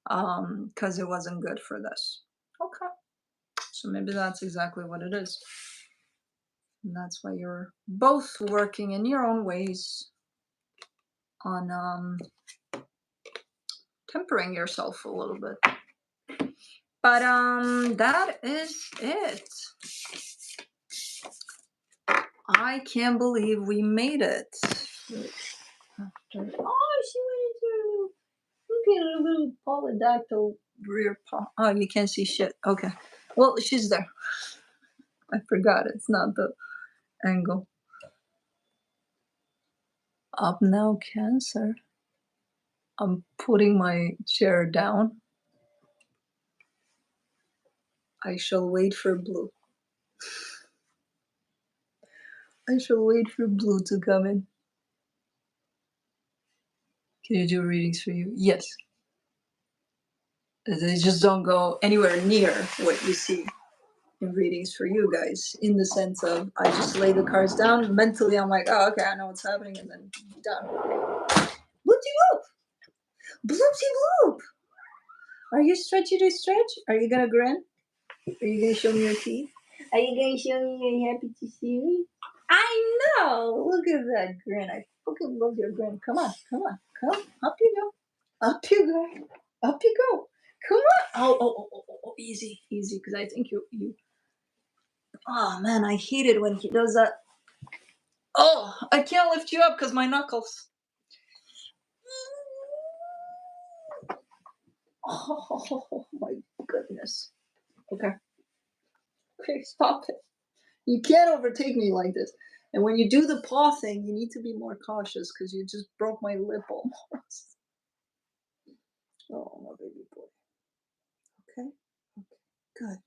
because it wasn't good for this. Okay, so maybe that's exactly what it is. And that's why you're both working in your own ways on tempering yourself a little bit. But that is it. I can't believe we made it. Oh, she went to look at a little polydactyl rear paw. Oh, you can't see shit. Okay. Well, she's there. I forgot. It's not the angle. Up now, Cancer. I'm putting my chair down. I shall wait for blue. I shall wait for blue to come in. Can you do readings for you? Yes. They just don't go anywhere near what you see in readings for you guys, in the sense of, I just lay the cards down. Mentally, I'm like, oh, okay, I know what's happening, and then done. Bloopty bloop! Bloopty bloop! Are you stretchy to stretch? Are you gonna grin? Are you gonna show me your teeth? Are you gonna show me you're happy to see me? I know! Look at that grin. I fucking love your grin. Come on, come on, come. Up you go. Up you go. Up you go. Come on. Oh, easy, easy, because I think you. Oh, man, I hate it when he does that. Oh, I can't lift you up because my knuckles. Oh, my goodness. Okay. Okay, stop it. You can't overtake me like this. And when you do the paw thing, you need to be more cautious because you just broke my lip almost. Oh, my baby boy. Okay? Okay. Good.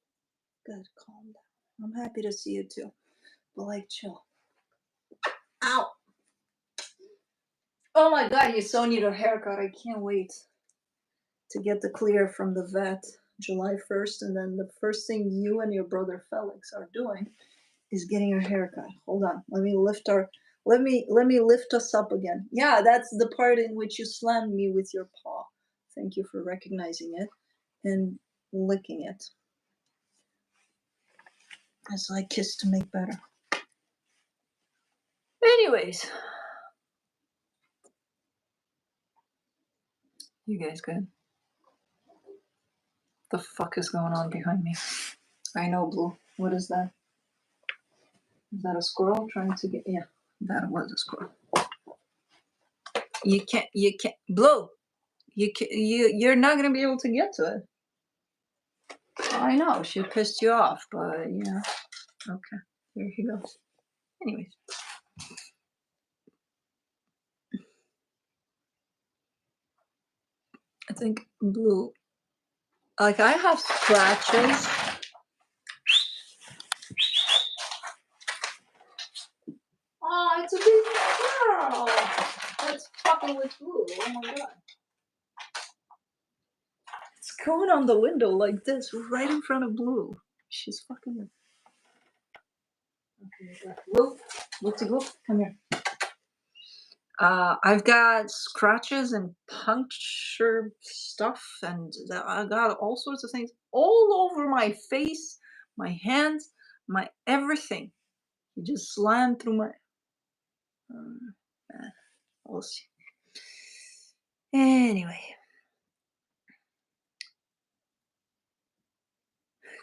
Good. Calm down. I'm happy to see you too. But, like, chill. Ow! Oh my god, you so need a haircut. I can't wait to get the clear from the vet July 1st. And then the first thing you and your brother Felix are doing is getting your haircut. Hold on. Let me lift us up again. Yeah, that's the part in which you slammed me with your paw. Thank you for recognizing it and licking it. It's like kiss to make better. Anyways. You guys good? The fuck is going on behind me? I know, Blue. What is that? Is that a squirrel trying to get? Yeah, that was a squirrel. You can't, Blue. You're not gonna be able to get to it. I know, she pissed you off, but yeah. Okay, here he goes. Anyways. I think blue. Like I have scratches. Oh, it's a big girl. It's fucking with blue. Oh my god. It's going on the window like this, right in front of blue. She's fucking with. Okay, Blue, Blue, come here. I've got scratches and puncture stuff, and I got all sorts of things all over my face, my hands, my everything. You just slammed through my. We'll see. Anyway,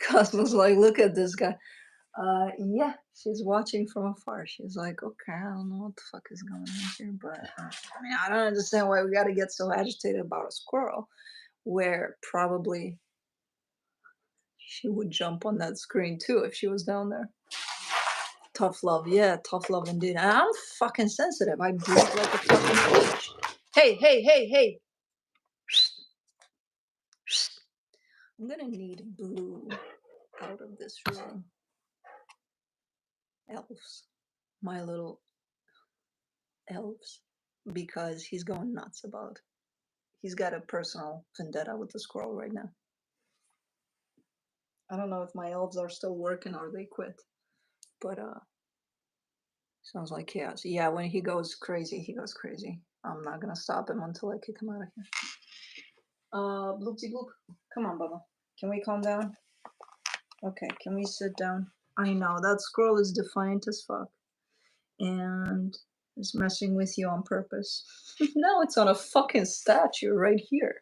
Cosmo's like, look at this guy. Yeah, she's watching from afar. She's like, okay, I don't know what the fuck is going on here, but I mean, I don't understand why we got to get so agitated about a squirrel, where probably she would jump on that screen too if she was down there. Tough love, yeah, tough love indeed. And I'm fucking sensitive. I breathe like a fucking bitch. Hey, hey, hey, hey. I'm gonna need blue out of this room. Elves, my little elves, because he's going nuts about. He's got a personal vendetta with the squirrel right now. I don't know if my elves are still working or they quit, but sounds like chaos. Yeah, when he goes crazy, he goes crazy. I'm not gonna stop him until I kick him out of here. Bloopsy bloop. Come on, Bubba. Can we calm down? Okay, can we sit down? I know, that squirrel is defiant as fuck. And is messing with you on purpose. No, it's on a fucking statue right here.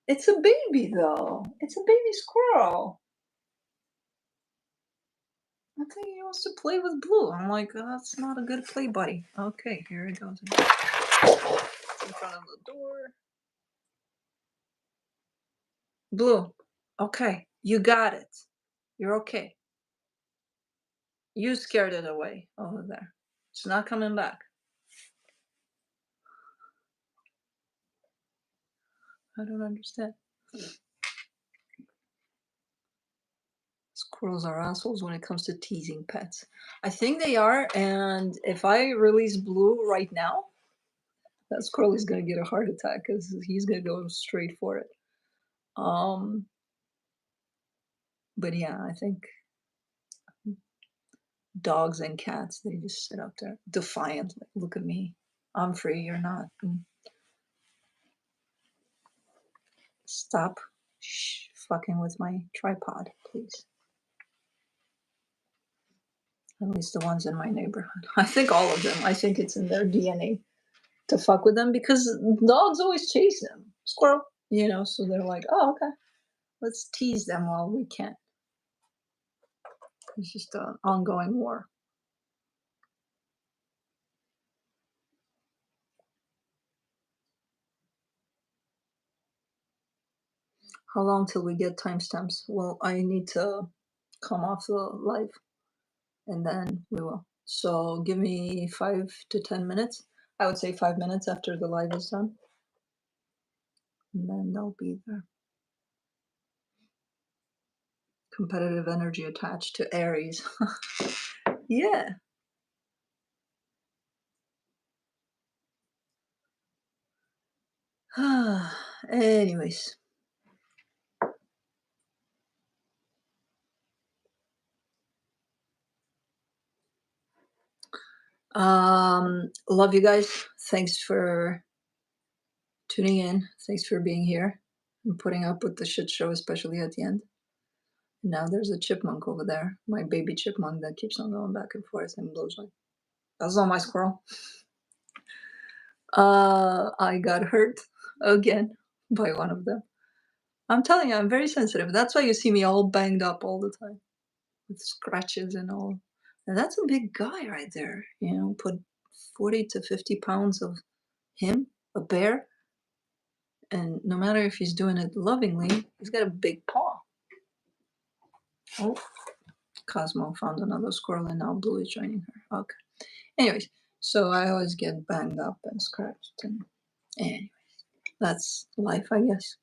It's a baby, though. It's a baby squirrel. I think he wants to play with Blue. I'm like, oh, that's not a good play, buddy. Okay, here it goes. It's in front of the door. Blue. Okay, you got it. You're okay. You scared it away over there. It's not coming back. I don't understand. Squirrels are assholes when it comes to teasing pets. I think they are, and if I release Blue right now, that squirrel is gonna get a heart attack because he's gonna go straight for it. But yeah, I think dogs and cats, they just sit up there defiant, like, look at me, I'm free, you're not. Stop fucking with my tripod, please. At least the ones in my neighborhood. I think all of them. I think it's in their DNA to fuck with them because dogs always chase them. Squirrel, so they're like, oh, okay, let's tease them while we can. It's just an ongoing war. How long till we get timestamps? Well, I need to come off the live and then we will. So give me 5 to 10 minutes. I would say 5 minutes after the live is done. And then they'll be there. Competitive energy attached to Aries. Yeah. Anyways. Love you guys. Thanks for tuning in. Thanks for being here and putting up with the shit show, especially at the end. Now there's a chipmunk over there, my baby chipmunk that keeps on going back and forth and blows like, that's not my squirrel. I got hurt again by one of them. I'm telling you, I'm very sensitive. That's why you see me all banged up all the time with scratches and all. And that's a big guy right there. Put 40 to 50 pounds of him, a bear, and no matter if he's doing it lovingly, he's got a big paw. Oh, Cosmo found another squirrel and now Blue is joining her. Okay. Anyways, so I always get banged up and scratched. And anyways, That's life, I guess.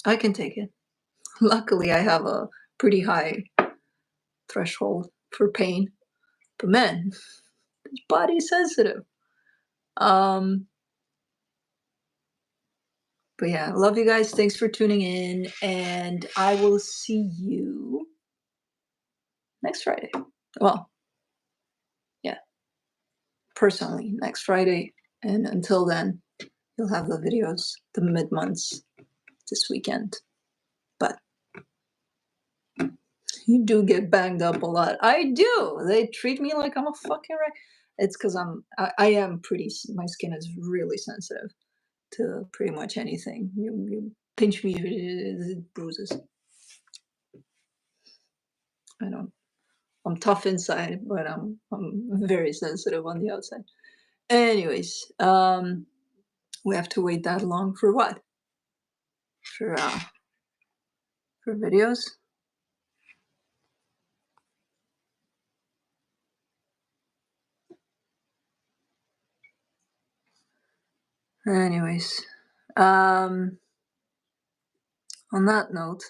I can take it. Luckily, I have a pretty high threshold for pain. But man, this body's sensitive. Um, but yeah, love you guys. Thanks for tuning in, and I will see you next Friday. Well, yeah, personally next Friday. And until then, you'll have the videos, the mid-months this weekend. But you do get banged up a lot. I do. They treat me like I'm a fucking wreck. It's because I am pretty, my skin is really sensitive to pretty much anything. You pinch me, it bruises. I don't, I'm tough inside, but I'm very sensitive on the outside. Anyways, we have to wait that long for what? For videos? Anyways, on that note,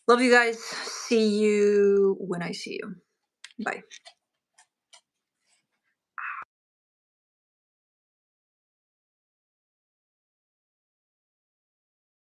love you guys. See you when I see you. Bye.